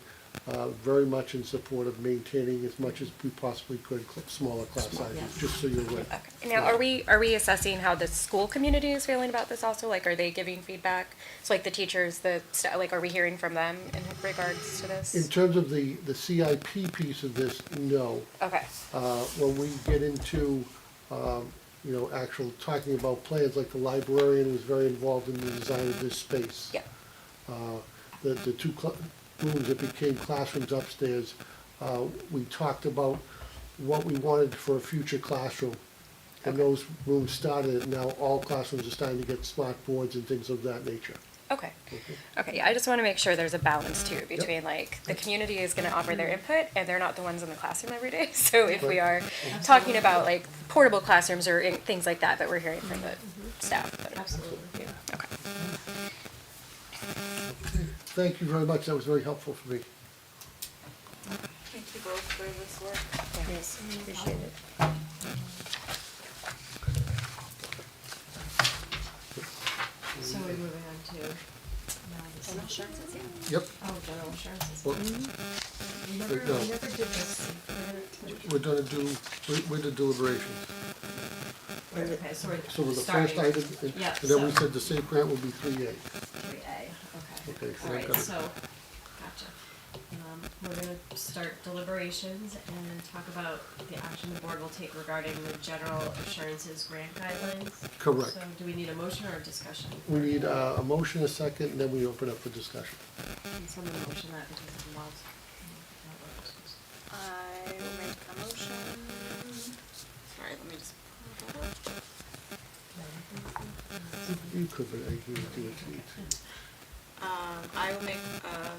very much in support of maintaining as much as we possibly could smaller class sizes, just so you're aware. Okay. Now, are we assessing how the school community is feeling about this also? Like, are they giving feedback? So like the teachers, like, are we hearing from them in regards to this? In terms of the CIP piece of this, no. Okay. When we get into, actual talking about plans, like the librarian was very involved in the design of this space. Yeah. The two rooms that became classrooms upstairs, we talked about what we wanted for a future classroom. And those rooms started, and now all classrooms are starting to get smart boards and things of that nature. Okay. Okay, yeah, I just want to make sure there's a balance too between like, the community is going to offer their input and they're not the ones in the classroom every day. So if we are talking about like portable classrooms or things like that we're hearing from the staff. Absolutely. Yeah, okay. Thank you very much, that was very helpful for me. Thank you both for this work. Yes, appreciate it. So we're moving on to now the General assurances, yeah. Yep, Oh, general assurances. well, We never Wait, no. did this. we're gonna do, we're the deliberations. Okay, so we're So the first starting. item, and Yeah, and then we so- said the safe grant will be 3A. 3A, okay. Okay, so All I've right, got it. so, gotcha. We're gonna start deliberations and talk about the action the board will take regarding the general assurances grant guidelines. Correct. So do we need a motion or a discussion? We need a motion, a second, and then we open up for discussion. Can someone motion that because it involves? I will make a motion. Sorry, let me just pull that up. You could, but I can do it to you. I will make a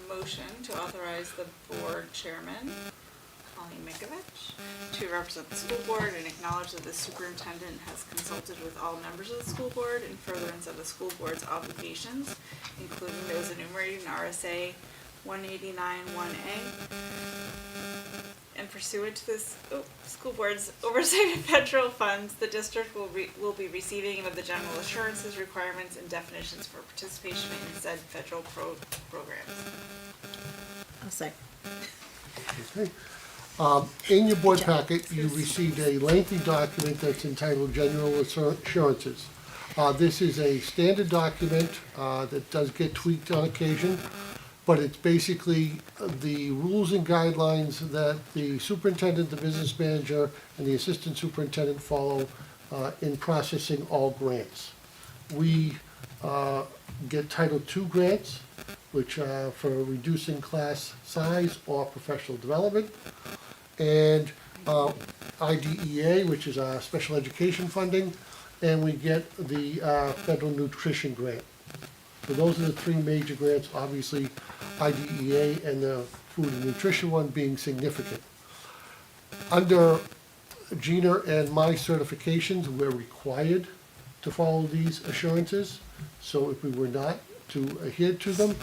motion to authorize the board chairman, Colleen Mikovich, to represent the school board and acknowledge that the superintendent has consulted with all members of the school board in furtherance of the school board's obligations, including those enumerated in RSA 189-1A. And pursuant to this school board's oversight of federal funds, the district will be receiving of the general assurances requirements and definitions for participation in said federal programs. I'll second. Okay. In your board packet, you received a lengthy document that's entitled General Assurances. This is a standard document that does get tweaked on occasion, but it's basically the rules and guidelines that the superintendent, the business manager, and the assistant superintendent follow in processing all grants. We get Title II grants, which are for reducing class size or professional development, and IDEA, which is our special education funding, and we get the federal nutrition grant. So those are the three major grants, obviously IDEA and the food and nutrition one being significant. Under Gina and my certifications, we're required to follow these assurances. So if we were not to adhere to them,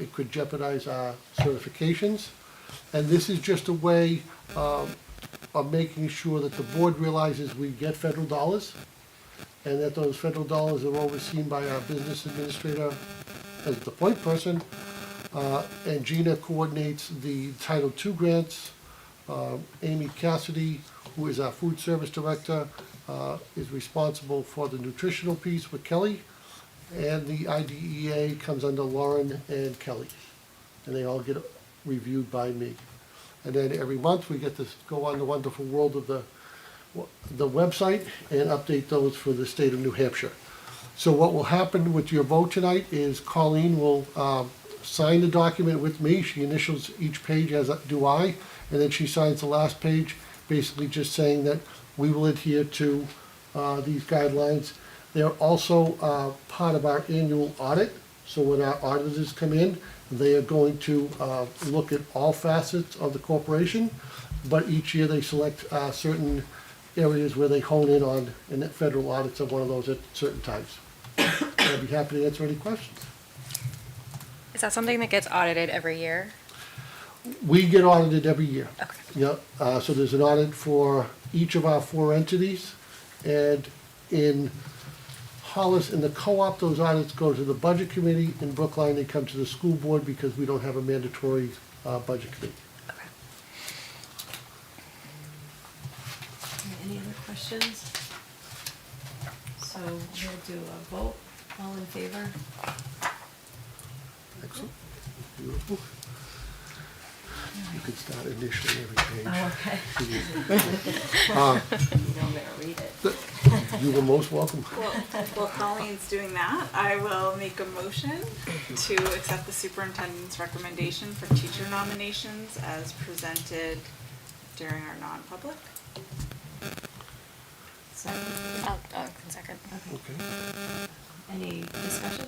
it could jeopardize our certifications. And this is just a way of making sure that the board realizes we get federal dollars and that those federal dollars are overseen by our business administrator as the point person. And Gina coordinates the Title II grants. Amy Cassidy, who is our food service director, is responsible for the nutritional piece with Kelly. And the IDEA comes under Lauren and Kelly. And they all get reviewed by me. And then every month we get to go on the wonderful world of the website and update those for the state of New Hampshire. So what will happen with your vote tonight is Colleen will sign the document with me. She initials each page, as do I, and then she signs the last page, basically just saying that we will adhere to these guidelines. They're also part of our annual audit. So when our auditors come in, they are going to look at all facets of the corporation, but each year they select certain areas where they hone in on, and that federal audits are one of those at certain times. I'd be happy to answer any questions. Is that something that gets audited every year? We get audited every year. Okay. Yeah, so there's an audit for each of our 4 entities, and in Hollis, in the co-op, those audits go to the budget committee. In Brookline, they come to the school board because we don't have a mandatory budget committee. Okay. Any other questions? So we'll do a vote, all in favor? Excellent. Beautiful. You could start initially every page. Oh, okay. Uh, You know I'm gonna read it. You were most welcome. Well, while Colleen's doing that, I will make a motion to accept the superintendent's recommendation for teacher nominations as presented during our non-public. Second. I'll second. Okay. Any discussion?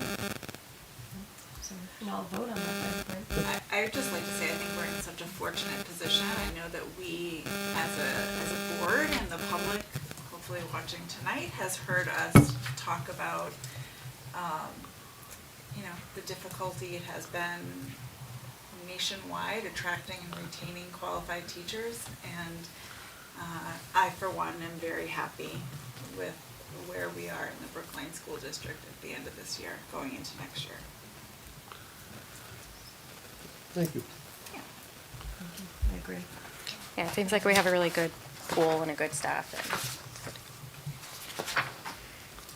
So, I'll vote on that then, right? I would just like to say, I think we're in such a fortunate position. I know that we, as a board and the public, hopefully watching tonight, has heard us talk about, the difficulty it has been nationwide attracting and retaining qualified teachers. And I, for one, am very happy with where we are in the Brookline School District at the end of this year, going into next year. Thank you. I agree. Yeah, it seems like we have a really good pool and a good staff.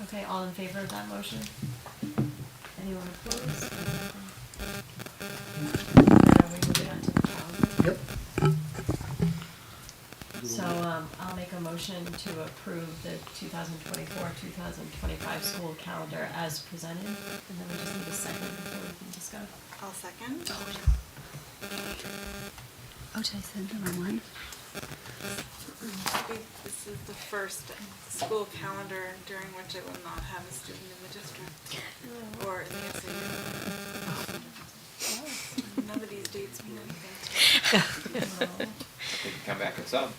Okay, all in favor of that motion? Anyone opposed? Are we moving on to the calendar? Yep. So, I'll make a motion to approve the 2024-2025 school calendar as presented, and then we just need a second before we can discuss. I'll second. Oh, did I send the wrong one? This is the first school calendar during which I will not have a student in the district or in the SAU. None of these dates mean anything to me. We can come back and sub.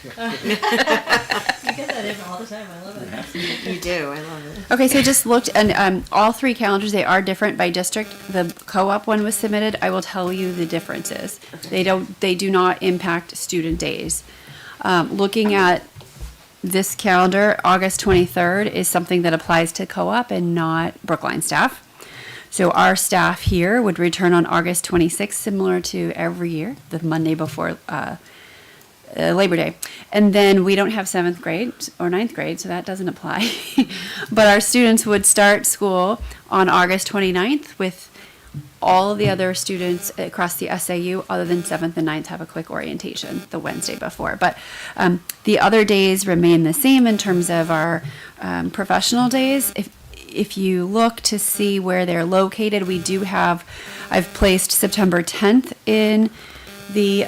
You get that in all the time, I love it. You do, I love it. Okay, so I just looked, and all three calendars, they are different by district. The co-op one was submitted. I will tell you the differences. They do not impact student days. Looking at this calendar, August 23rd is something that applies to co-op and not Brookline staff. So our staff here would return on August 26th, similar to every year, the Monday before Labor Day. And then we don't have 7th grade or 9th grade, so that doesn't apply. But our students would start school on August 29th with all of the other students across the SAU, other than 7th and 9th, have a quick orientation the Wednesday before. But the other days remain the same in terms of our professional days. If you look to see where they're located, we do have, I've placed September 10th in the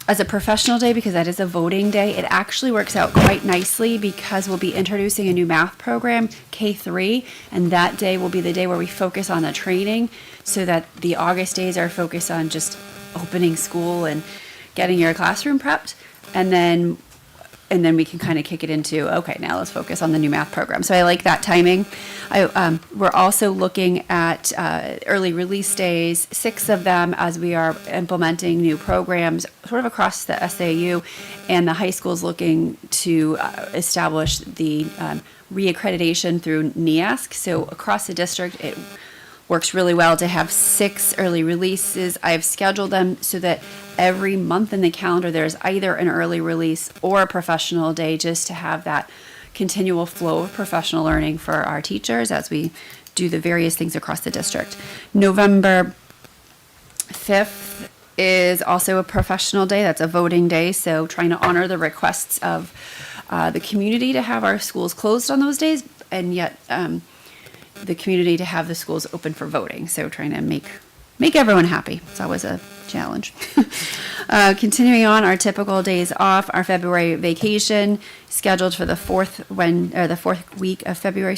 as a professional day because that is a voting day. It actually works out quite nicely because we'll be introducing a new math program, K3, and that day will be the day where we focus on the training, so that the August days are focused on just opening school and getting your classroom prepped, and then we can kind of kick it into, okay, now let's focus on the new math program. So I like that timing. We're also looking at early release days, 6 of them, as we are implementing new programs sort of across the SAU, and the high school's looking to establish the reaccreditation through NEASC. So across the district, it works really well to have 6 early releases. I've scheduled them so that every month in the calendar there's either an early release or a professional day, just to have that continual flow of professional learning for our teachers as we do the various things across the district. November 5th is also a professional day. That's a voting day, so trying to honor the requests of the community to have our schools closed on those days, and yet the community to have the schools open for voting. So trying to make everyone happy. It's always a challenge. Continuing on, our typical days off, our February vacation scheduled for the fourth week of February,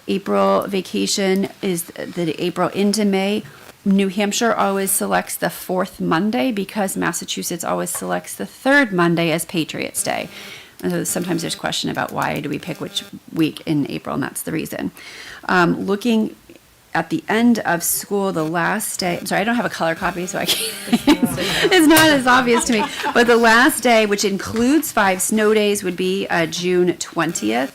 April vacation is the April into May. New Hampshire always selects the 4th Monday because Massachusetts always selects the 3rd Monday as Patriots Day. And so sometimes there's question about why do we pick which week in April, and that's the reason. Looking at the end of school, the last day, I'm sorry, I don't have a color copy, so I can't, it's not as obvious to me, but the last day, which includes 5 snow days, would be June 20th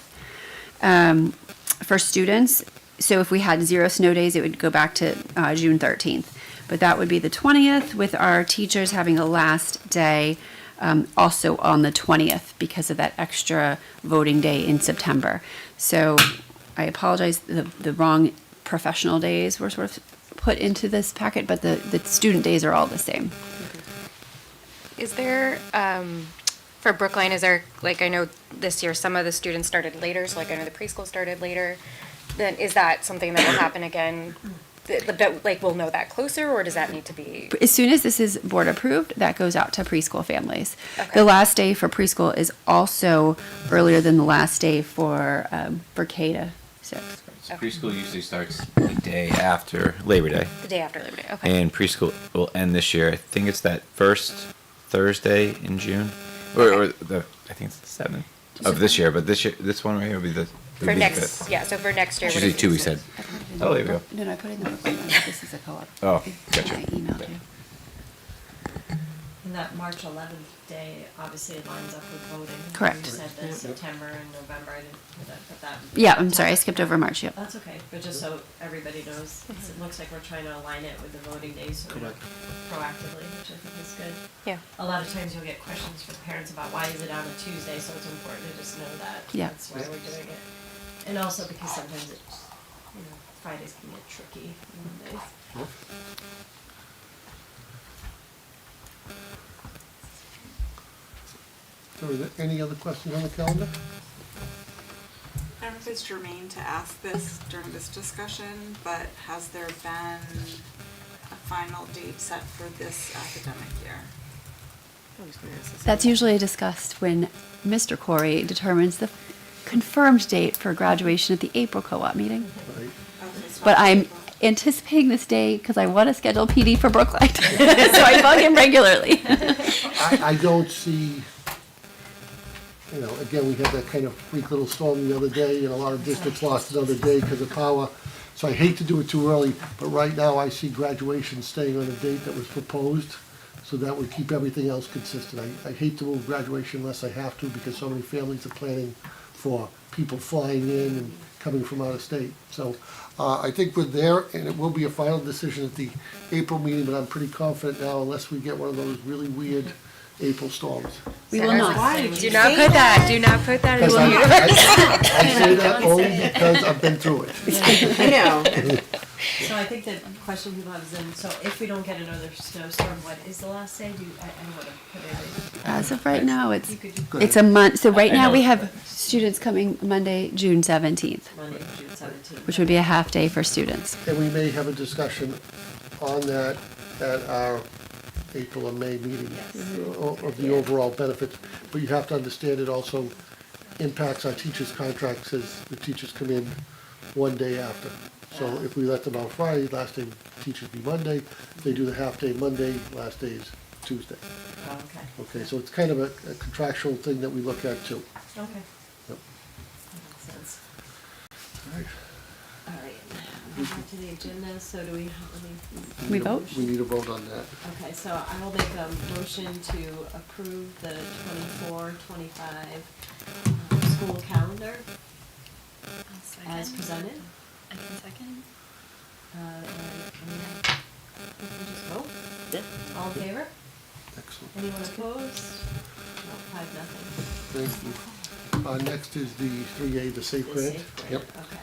for students. So if we had 0 snow days, it would go back to June 13th. But that would be the 20th, with our teachers having a last day also on the 20th because of that extra voting day in September. So I apologize, the wrong professional days were sort of put into this packet, but the student days are all the same. Is there, for Brookline, is there, like, I know this year some of the students started later, so like I know the preschool started later. Then is that something that will happen again? Like, we'll know that closer, or does that need to be? As soon as this is board approved, that goes out to preschool families. Okay. The last day for preschool is also earlier than the last day for K to 6. So Okay. preschool usually starts the day after Labor Day, The day after Labor Day, okay. and preschool will end this year. I think it's that first Thursday in June, or the I think it's the 7th of this year. But this one right here will be the For the next, 5th. yeah, so for next year. It's what usually is it? 2 weeks ahead. I put it in Oh, the there we go. book- No, I put it in the book. This is a co-op. Oh, gotcha. I emailed you. And that March 11th day obviously lines up with voting. Correct. You said that September and November, I didn't put that. Yeah, I'm sorry, I skipped over March, yep. That's okay, but just so everybody knows, it looks like we're trying to align it with the voting days, so we work proactively, which I think is good. Yeah. A lot of times you'll get questions from parents about why is it on a Tuesday, so it's important to just know that. Yeah. That's why we're doing it. And also because sometimes Fridays can get tricky, Mondays. So are there any other questions on the calendar? I don't know if it's germane to ask this during this discussion, but has there been a final date set for this academic year? That's usually discussed when Mr. Corey determines the confirmed date for graduation at the April co-op meeting. Right. Okay, so But not I'm April. anticipating this day because I want to schedule PD for Brookline. So I bug him regularly. I don't see, again, we had that kind of freak little storm the other day, and a lot of districts lost another day because of power. So I hate to do it too early, but right now I see graduation staying on a date that was proposed, so that would keep everything else consistent. I hate to move graduation unless I have to, because so many families are planning for people flying in and coming from out of state. So I think we're there, and it will be a final decision at the April meeting, but I'm pretty confident now, unless we get one of those really weird April storms. We will not. Do not put that, do not put that in Because the universe. I say that only because I've been through it. I know. So I think the question people have is then, so if we don't get another snowstorm, what is the last day? I don't want to put it As of right now, in. You could it's a month. So right I now know. we have students coming Monday, June 17th, Monday, June 17th. which would be a half day for students. And we may have a discussion on that at our April and May meeting of the overall benefits. But you have to understand it also impacts our teachers' contracts as the teachers come in one day after. So if we let them out Friday, last day teachers be Monday, they do the half day Monday, last day is Tuesday. Oh, okay. Okay, so it's kind of a contractual thing that we look at too. Okay. Yep. That makes sense. All right. All right, we're back to the agenda, so do we, We vote? We need a vote on that. Okay, so I will make a motion to approve the 24-25 school calendar as presented. I can second. And we just vote? Yeah. All in favor? Excellent. Anyone opposed? No, 5-0. Thank you. Next is the 3A, the SAFE The grant. SAFE grant, Yep. okay.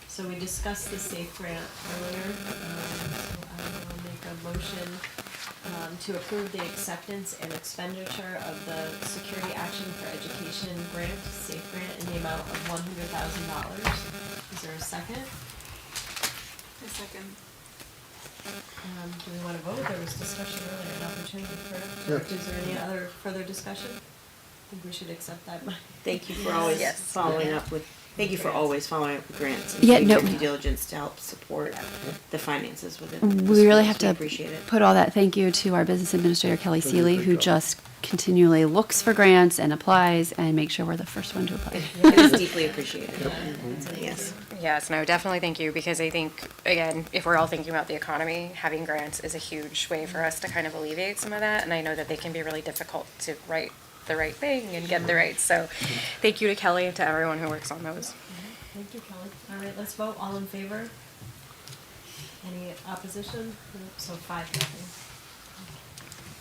So we discussed the SAFE grant earlier, so I will make a motion to approve the acceptance and expenditure of the Security Action for Education grant, SAFE grant, in the amount of $100,000. Is there a second? A second. Do we want to vote? There was discussion earlier, an opportunity for, Yeah. is there any other further discussion? I think we should accept that. Thank you for always Yes. following up with, thank you for always following up with grants and Yeah, doing no. your due diligence to help support the finances within the We really schools. have We to appreciate it. put all that thank you to our business administrator, Kelly They do a Seeley, great who job. just continually looks for grants and applies and makes sure we're the first one to apply. It is deeply appreciated. Yes. Yes, no, definitely thank you, because I think, again, if we're all thinking about the economy, having grants is a huge way for us to kind of alleviate some of that, and I know that they can be really difficult to write the right thing and get the right, so thank you to Kelly and to everyone who works on those. Thank you, Kelly. All right, let's vote. All in favor? Any opposition? So 5-0.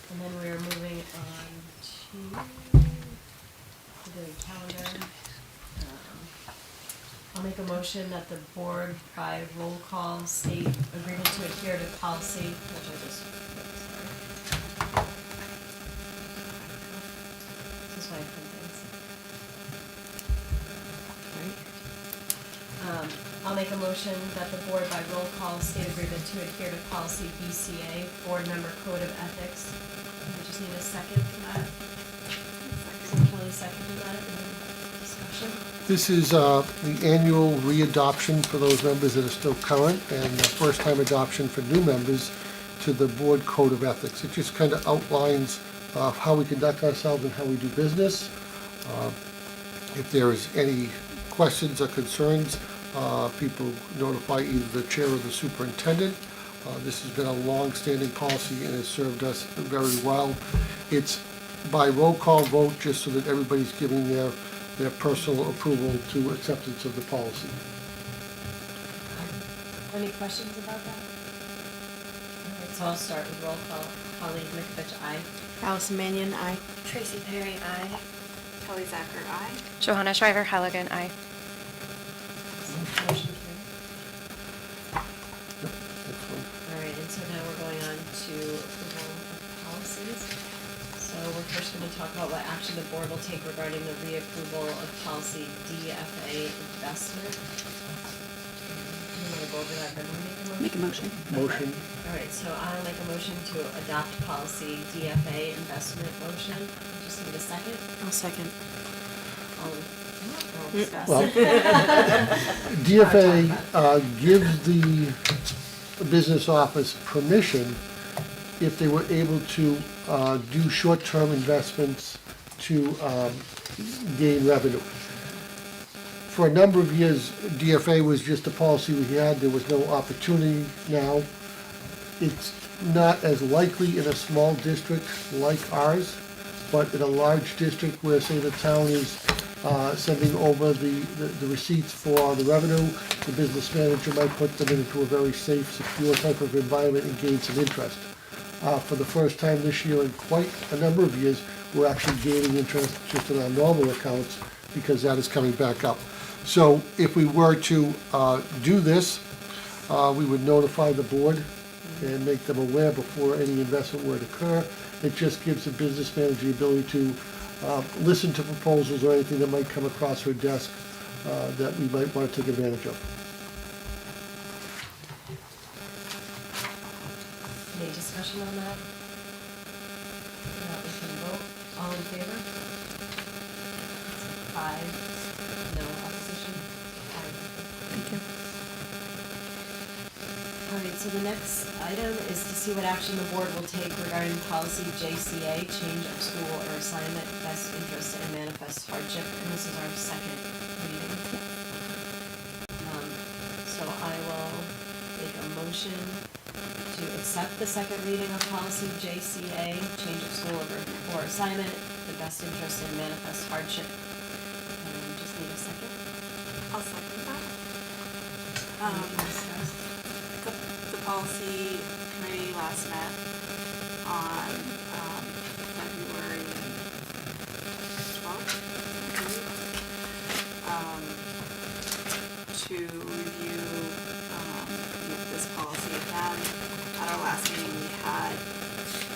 And then we are moving on to the calendar. I'll make a motion that the board by roll call state agreement to adhere to policy, which I just, sorry. This is why I print things. I'll make a motion that the board by roll call state agreement to adhere to policy BCA, board member code of ethics. I just need a second for that. So Kelly seconded that, and then discussion. motion? This is the annual readoption for those members that are still current, and the first-time adoption for new members to the board code of ethics. It just kind of outlines how we conduct ourselves and how we do business. If there is any questions or concerns, people notify either the chair or the superintendent. This has been a long-standing policy and has served us very well. It's by roll call vote, just so that everybody's giving their personal approval to acceptance of the policy. Any questions about that? All right, so I'll start with roll call. Holly Nikovich, aye. Allison Mannion, aye. Tracy Perry, aye. Kelly Zacher, aye. Johanna Shriver Halligan, aye. Motion carried. That's fine. All right, and so now we're going on to approval of policies. So we're first going to talk about what action the board will take regarding the reapproval of policy DFA investment. You want to go over that, then we'll Make a motion. Motion. All right, so I'll make a motion to adopt policy DFA investment motion. Just need a second. I'll second. I'll discuss. Well, DFA gives the business office permission if they were able to do short-term investments to gain revenue. For a number of years, DFA was just a policy we had. There was no opportunity now. It's not as likely in a small district like ours, but in a large district where, say, the town is sending over the receipts for the revenue, the business manager might put them into a very safe, secure type of environment and gain some interest. For the first time this year in quite a number of years, we're actually gaining interest just in our normal accounts because that is coming back up. So if we were to do this, we would notify the board and make them aware before any investment were to occur. It just gives the business manager the ability to listen to proposals or anything that might come across her desk that we might want to take advantage of. Any discussion on that? If not, we can vote. All in favor? 5, no opposition. Thank you. All right, so the next item is to see what action the board will take regarding policy JCA, change of school or assignment, best interest and manifest hardship, and this is our second reading. So I will make a motion to accept the second reading of policy JCA, change of school or assignment, the best interest and manifest hardship. Just need a second. I'll second that. We can discuss. The policy committee last met on February 12th, I believe, to review this policy again. At our last meeting, we had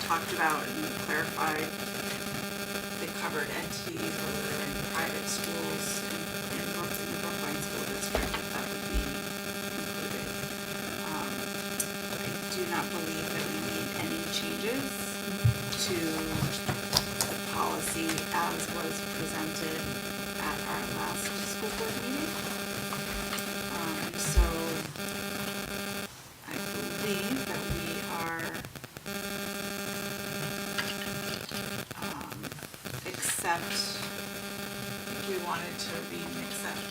talked about and clarified the covered entities, whether they're in private schools in the Brookline School District, if that would be included. I do not believe that we made any changes to the policy as was presented at our last school board meeting. So I believe that we are accept, I think we wanted to read and accept.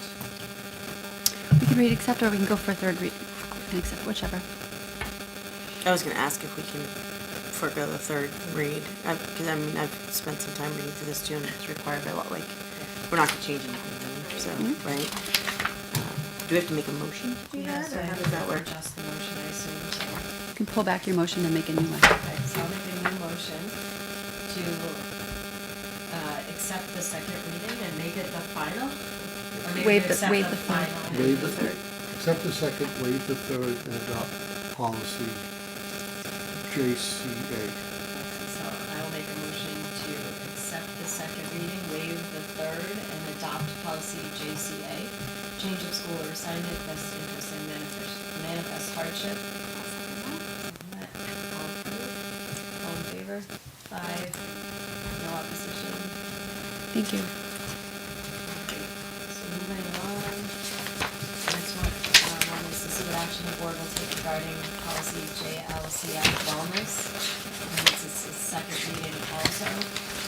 We can read accept, or we can go for a third read and accept, whichever. I was gonna ask if we can forego the third read, because I mean, I've spent some time reading through this too, and it's required by law, like, we're not gonna change anything, so, right? Do we have to make a motion to do that, or how does that work? Adjust the motion, I assume, so. You can pull back your motion and make a new one. Okay, so I'll make a new motion to accept the second reading and make it the final? Or maybe Waive the- accept waive the the third. final. Waive the third. Accept the second, waive the third, and adopt policy JCA. So I will make a motion to accept the second reading, waive the third, and adopt policy JCA, change of school or assignment, best interest and manifest hardship. All approved. All in favor? 5, no opposition. Thank you. regarding policy JLCF wellness. And this is the second reading also,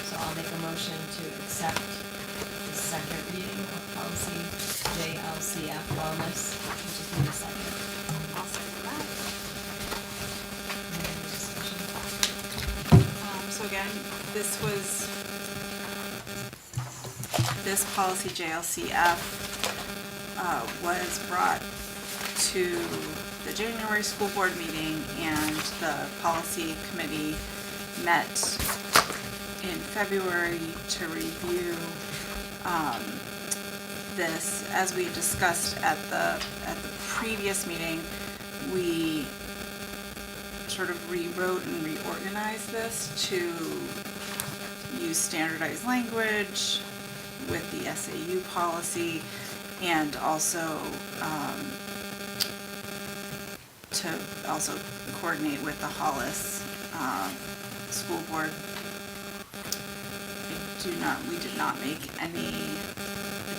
so I'll make a motion to accept the second reading of policy JLCF wellness, which is in the second. I'll second that. Any discussion? So again, this policy JLCF was brought to the January school board meeting, and the policy committee met in February to review this. As we discussed at the previous meeting, we sort of rewrote and reorganized this to use standardized language with the SAU policy, and also to also coordinate with the Hollis school board. We did not make any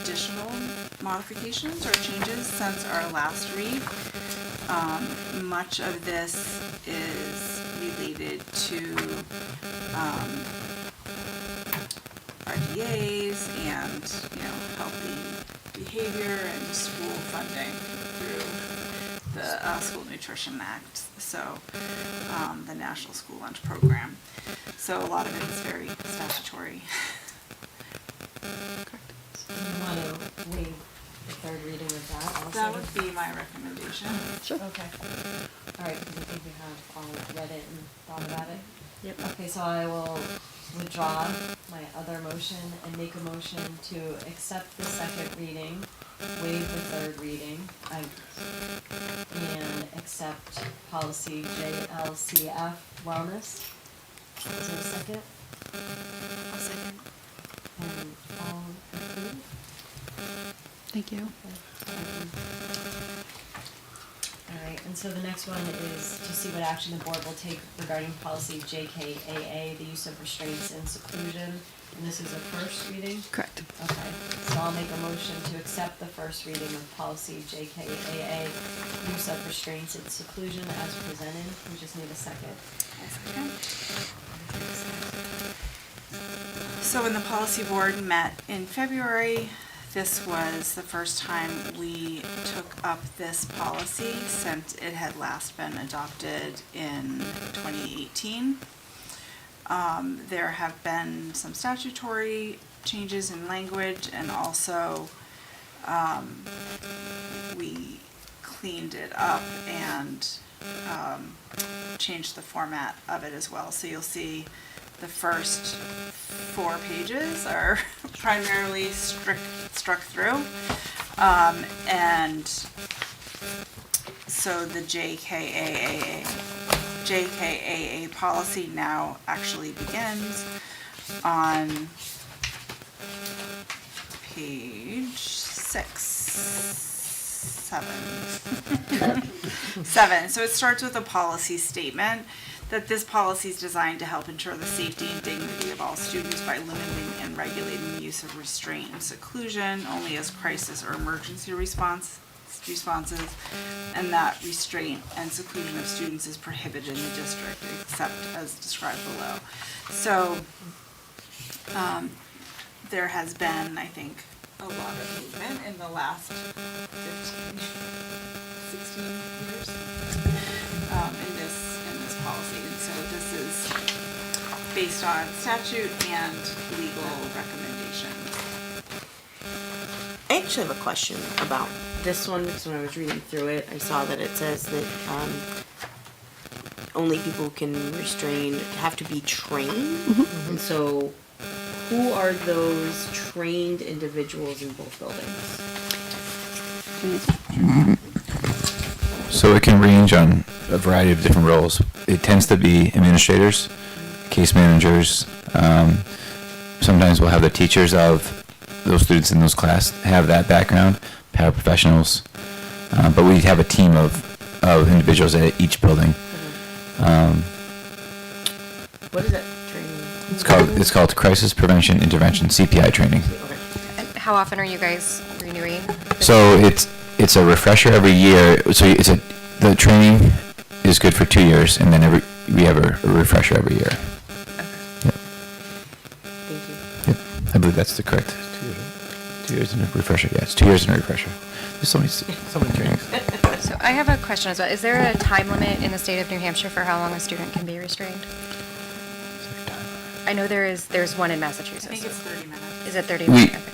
additional modifications or changes since our last read. Much of this is related to RDAs and, healthy behavior and school funding through the School Nutrition Act, so the National School Lunch Program. So a lot of it is very statutory. You want to waive the third reading of that also? That would be my recommendation. Okay. All right, because I think we have all read it and thought about it. Yep. Okay, so I will withdraw my other motion and make a motion to accept the second reading, waive the third reading, and accept policy JLCF wellness. Is there a second? I'll second. And all approve? Thank you. All right, and so the next one is to see what action the board will take regarding policy JKAA, the use of restraints and seclusion. And this is a first reading? Correct. Okay, so I'll make a motion to accept the first reading of policy JKAA, use of restraints and seclusion as presented. We just need a second. So when the policy board met in February, this was the first time we took up this policy since it had last been adopted in 2018. There have been some statutory changes in language, and also we cleaned it up and changed the format of it as well. So you'll see the first 4 pages are primarily struck through. And so the JKAA policy now actually begins on page 7. So it starts with a policy statement that this policy is designed to help ensure the safety and dignity of all students by limiting and regulating the use of restraint and seclusion only as crisis or emergency responses, and that restraint and seclusion of students is prohibited in the district except as described below. So there has been, I think, a lot of movement in the last 15, 16 years in this policy. And so this is based on statute and legal recommendations. I actually have a question about this one, because when I was reading through it, I saw that it says that only people who can restrain have to be trained. Mm-hmm. And so who are those trained individuals in both buildings? So it can range on a variety of different roles. It tends to be administrators, case managers. Sometimes we'll have the teachers of those students in those classes have that background, paraprofessionals. But we have a team of individuals at each building. What is that training? It's called Crisis Prevention Intervention, CPI training. Okay. And how often are you guys renewing? So it's a refresher every year. So the training is good for 2 years, and then we have a refresher every year. Yep. Thank you. Yep. I believe that's the correct. 2 years. 2 years and a refresher. Yeah, it's 2 years and a refresher. There's so many trainings. So I have a question as well. Is there a time limit in the state of New Hampshire for how long a student can be restrained? I know there's one in Massachusetts. I think it's 30 minutes. Is it 30 We- minutes?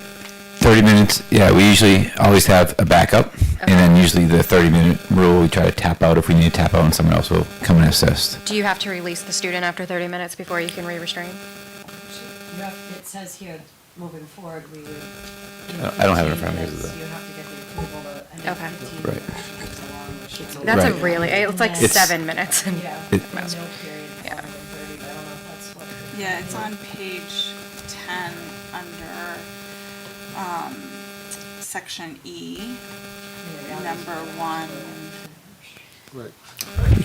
30 minutes, yeah, we usually always have a backup, and then usually the 30-minute rule, we try to tap out if we need to tap out, and someone else will come and assist. Do you have to release the student after 30 minutes before you can re-restrain? It says here, moving forward, we would. I don't have it in front of me, is it? You have to get the approval to, and then Okay. 15 Right. minutes is a long restriction. That's a Right. really, it's like It's- 7 minutes. Yeah, It- no Most. period Yeah. longer than 30, but I don't know if that's what. Yeah, it's on page 10 under section E, number 1. Right. We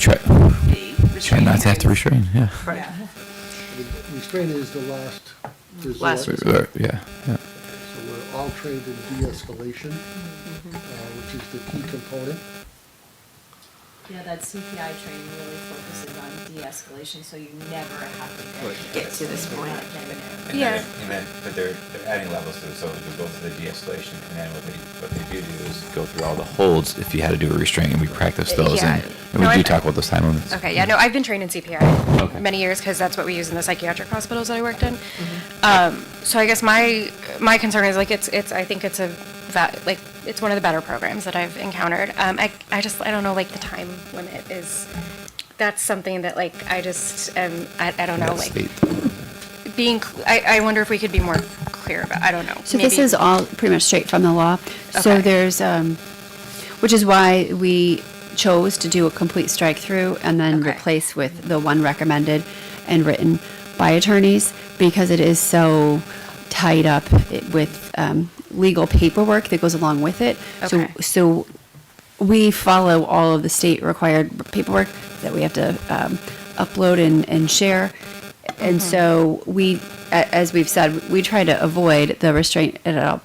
try not to have to restrain, yeah. Right. Yeah. The restraint is the last resort. Last Yeah, yeah. So we're all trained in de-escalation, which is the key component. Yeah, that CPI training really focuses on de-escalation, so you never have to Get to this point. Yeah. But they're adding levels to it, so we go through the de-escalation, and then what they do is go through all the holds if you had to do a restraint, and we practice those, Yeah. and we No, do I- talk about those time limits. Okay, yeah, no, I've been trained in CPI Okay. many years because that's what we use in the psychiatric hospitals that I worked in. So I guess my concern is like I think it's it's one of the better programs that I've encountered. I don't know, like the time limit is, that's something that like I just I don't know, That like state. I wonder if we could be more clear about, I don't know. So this maybe- is all pretty much straight from the law. So Okay. there's, which is why we chose to do a complete strike through and then Okay. replace with the one recommended and written by attorneys, because it is so tied up with legal paperwork that goes along with it. Okay. So we follow all of the state required paperwork that we have to upload and share. And so we, as we've said, we try to avoid the restraint at all,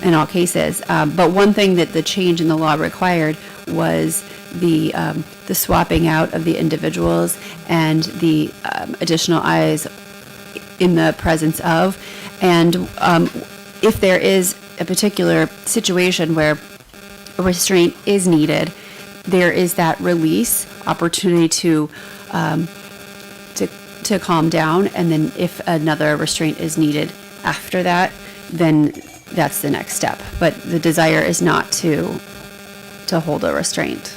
in all cases. But one thing that the change in the law required was the swapping out of the individuals and the additional eyes in the presence of. And if there is a particular situation where a restraint is needed, there is that release opportunity to calm down, and then if another restraint is needed after that, then that's the next step. But the desire is not to hold a restraint.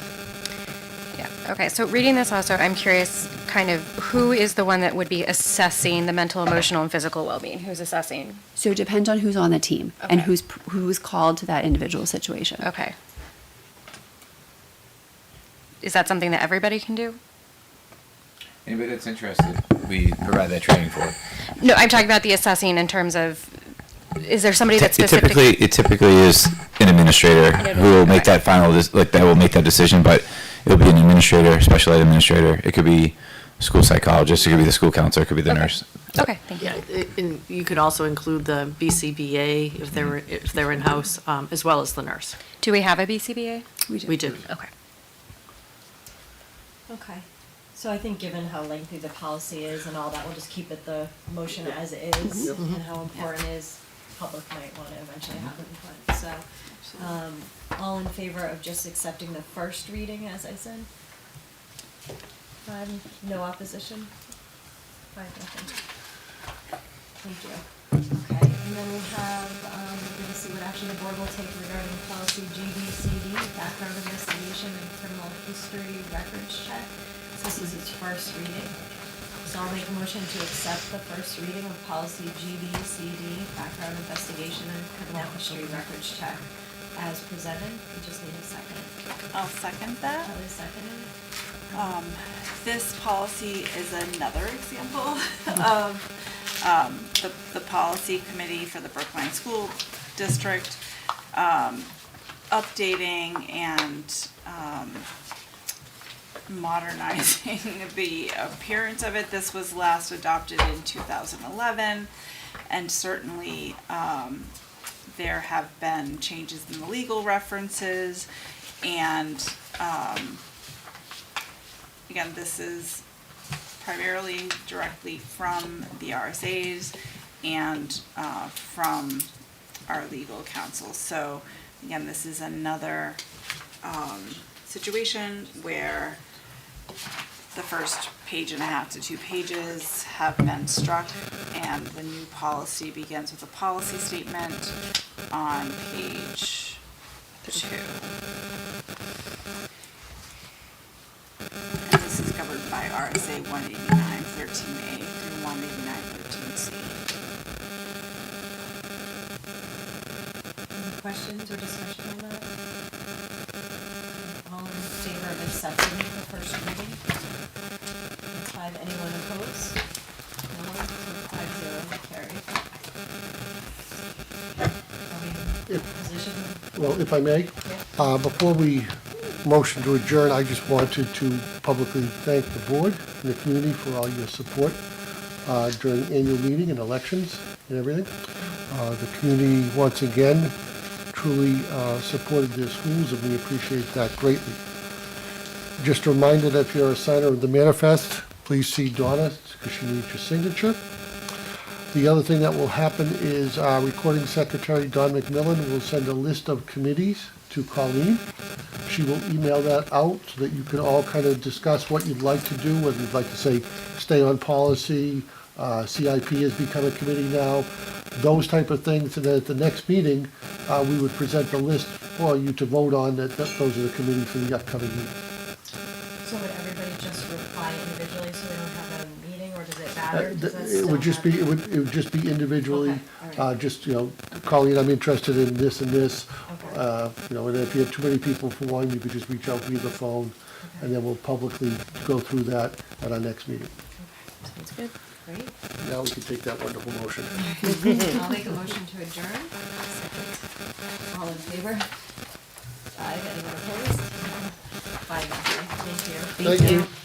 Yeah, okay, so reading this also, I'm curious kind of who is the one that would be assessing the mental, emotional, and physical well-being? Who's assessing? So it depends on who's on the team and Okay. who's called to that individual situation. Okay. Is that something that everybody can do? Anybody that's interested, we provide that training for. No, I'm talking about the assessing in terms of, is there somebody that's It specific? typically is an administrator who will make that final, that will make that decision, but it'll be an administrator, special ed administrator. It could be a school psychologist, it could be the school counselor, it could be the Okay. nurse. Okay, thank you. Yeah, and you could also include the BCBA if they're in-house, as well as the nurse. Do we have a BCBA? We do. Okay. Okay, so I think given how lengthy the policy is and all that, we'll just keep it the motion as is, and how important it is, public might want to eventually have input, so. All in favor of just accepting the first reading, as I said? 5, no opposition? 5, nothing. Thank you. Okay, and then we have, we're gonna see what action the board will take regarding policy GBCD, background investigation and criminal history records check. So this is its first reading. So I'll make a motion to accept the first reading of policy GBCD, background investigation and criminal history records check as presented. We just need a second. I'll second that. Kelly seconded. This policy is another example of the policy committee for the Brookline School District updating and modernizing the appearance of it. This was last adopted in 2011, and certainly there have been changes in the legal references, and again, this is primarily directly from the RSAs and from our legal counsel. So again, this is another situation where the first page and a half to 2 pages have been struck, and the new policy begins with a policy statement on page 2. And this is covered by RSA 189.13A through 189.13C. Any questions or discussion on that? All in favor of accepting the first reading? That's 5, anyone opposed? No one, so 5-0, carried. Are we in position? Well, if I may, before we motion to adjourn, I just wanted to publicly thank the board and the community for all your support during the annual meeting and elections and everything. The community, once again, truly supported their schools, and we appreciate that greatly. Just a reminder that if you're a signer of the manifest, please see Donna, because she needs your signature. The other thing that will happen is our recording secretary, Don McMillan, will send a list of committees to Colleen. She will email that out so that you can all kind of discuss what you'd like to do, whether you'd like to say, stay on policy, CIP has become a committee now, those type of things. And then at the next meeting, we would present the list for you to vote on, that those are the committees for the upcoming meeting. So would everybody just reply individually so we don't have a meeting, or does it matter? Does that It still would just be, matter? it would just be individually, Okay, all right. just, Colleen, I'm interested in this and this. Okay. And if you have too many people for one, you could just reach out via the phone, and then we'll publicly go through that at our next meeting. Sounds good, great. Now we can take that wonderful motion. I'll make a motion to adjourn. Second. All in favor? 5, anyone opposed? 5, thank you. Thank you.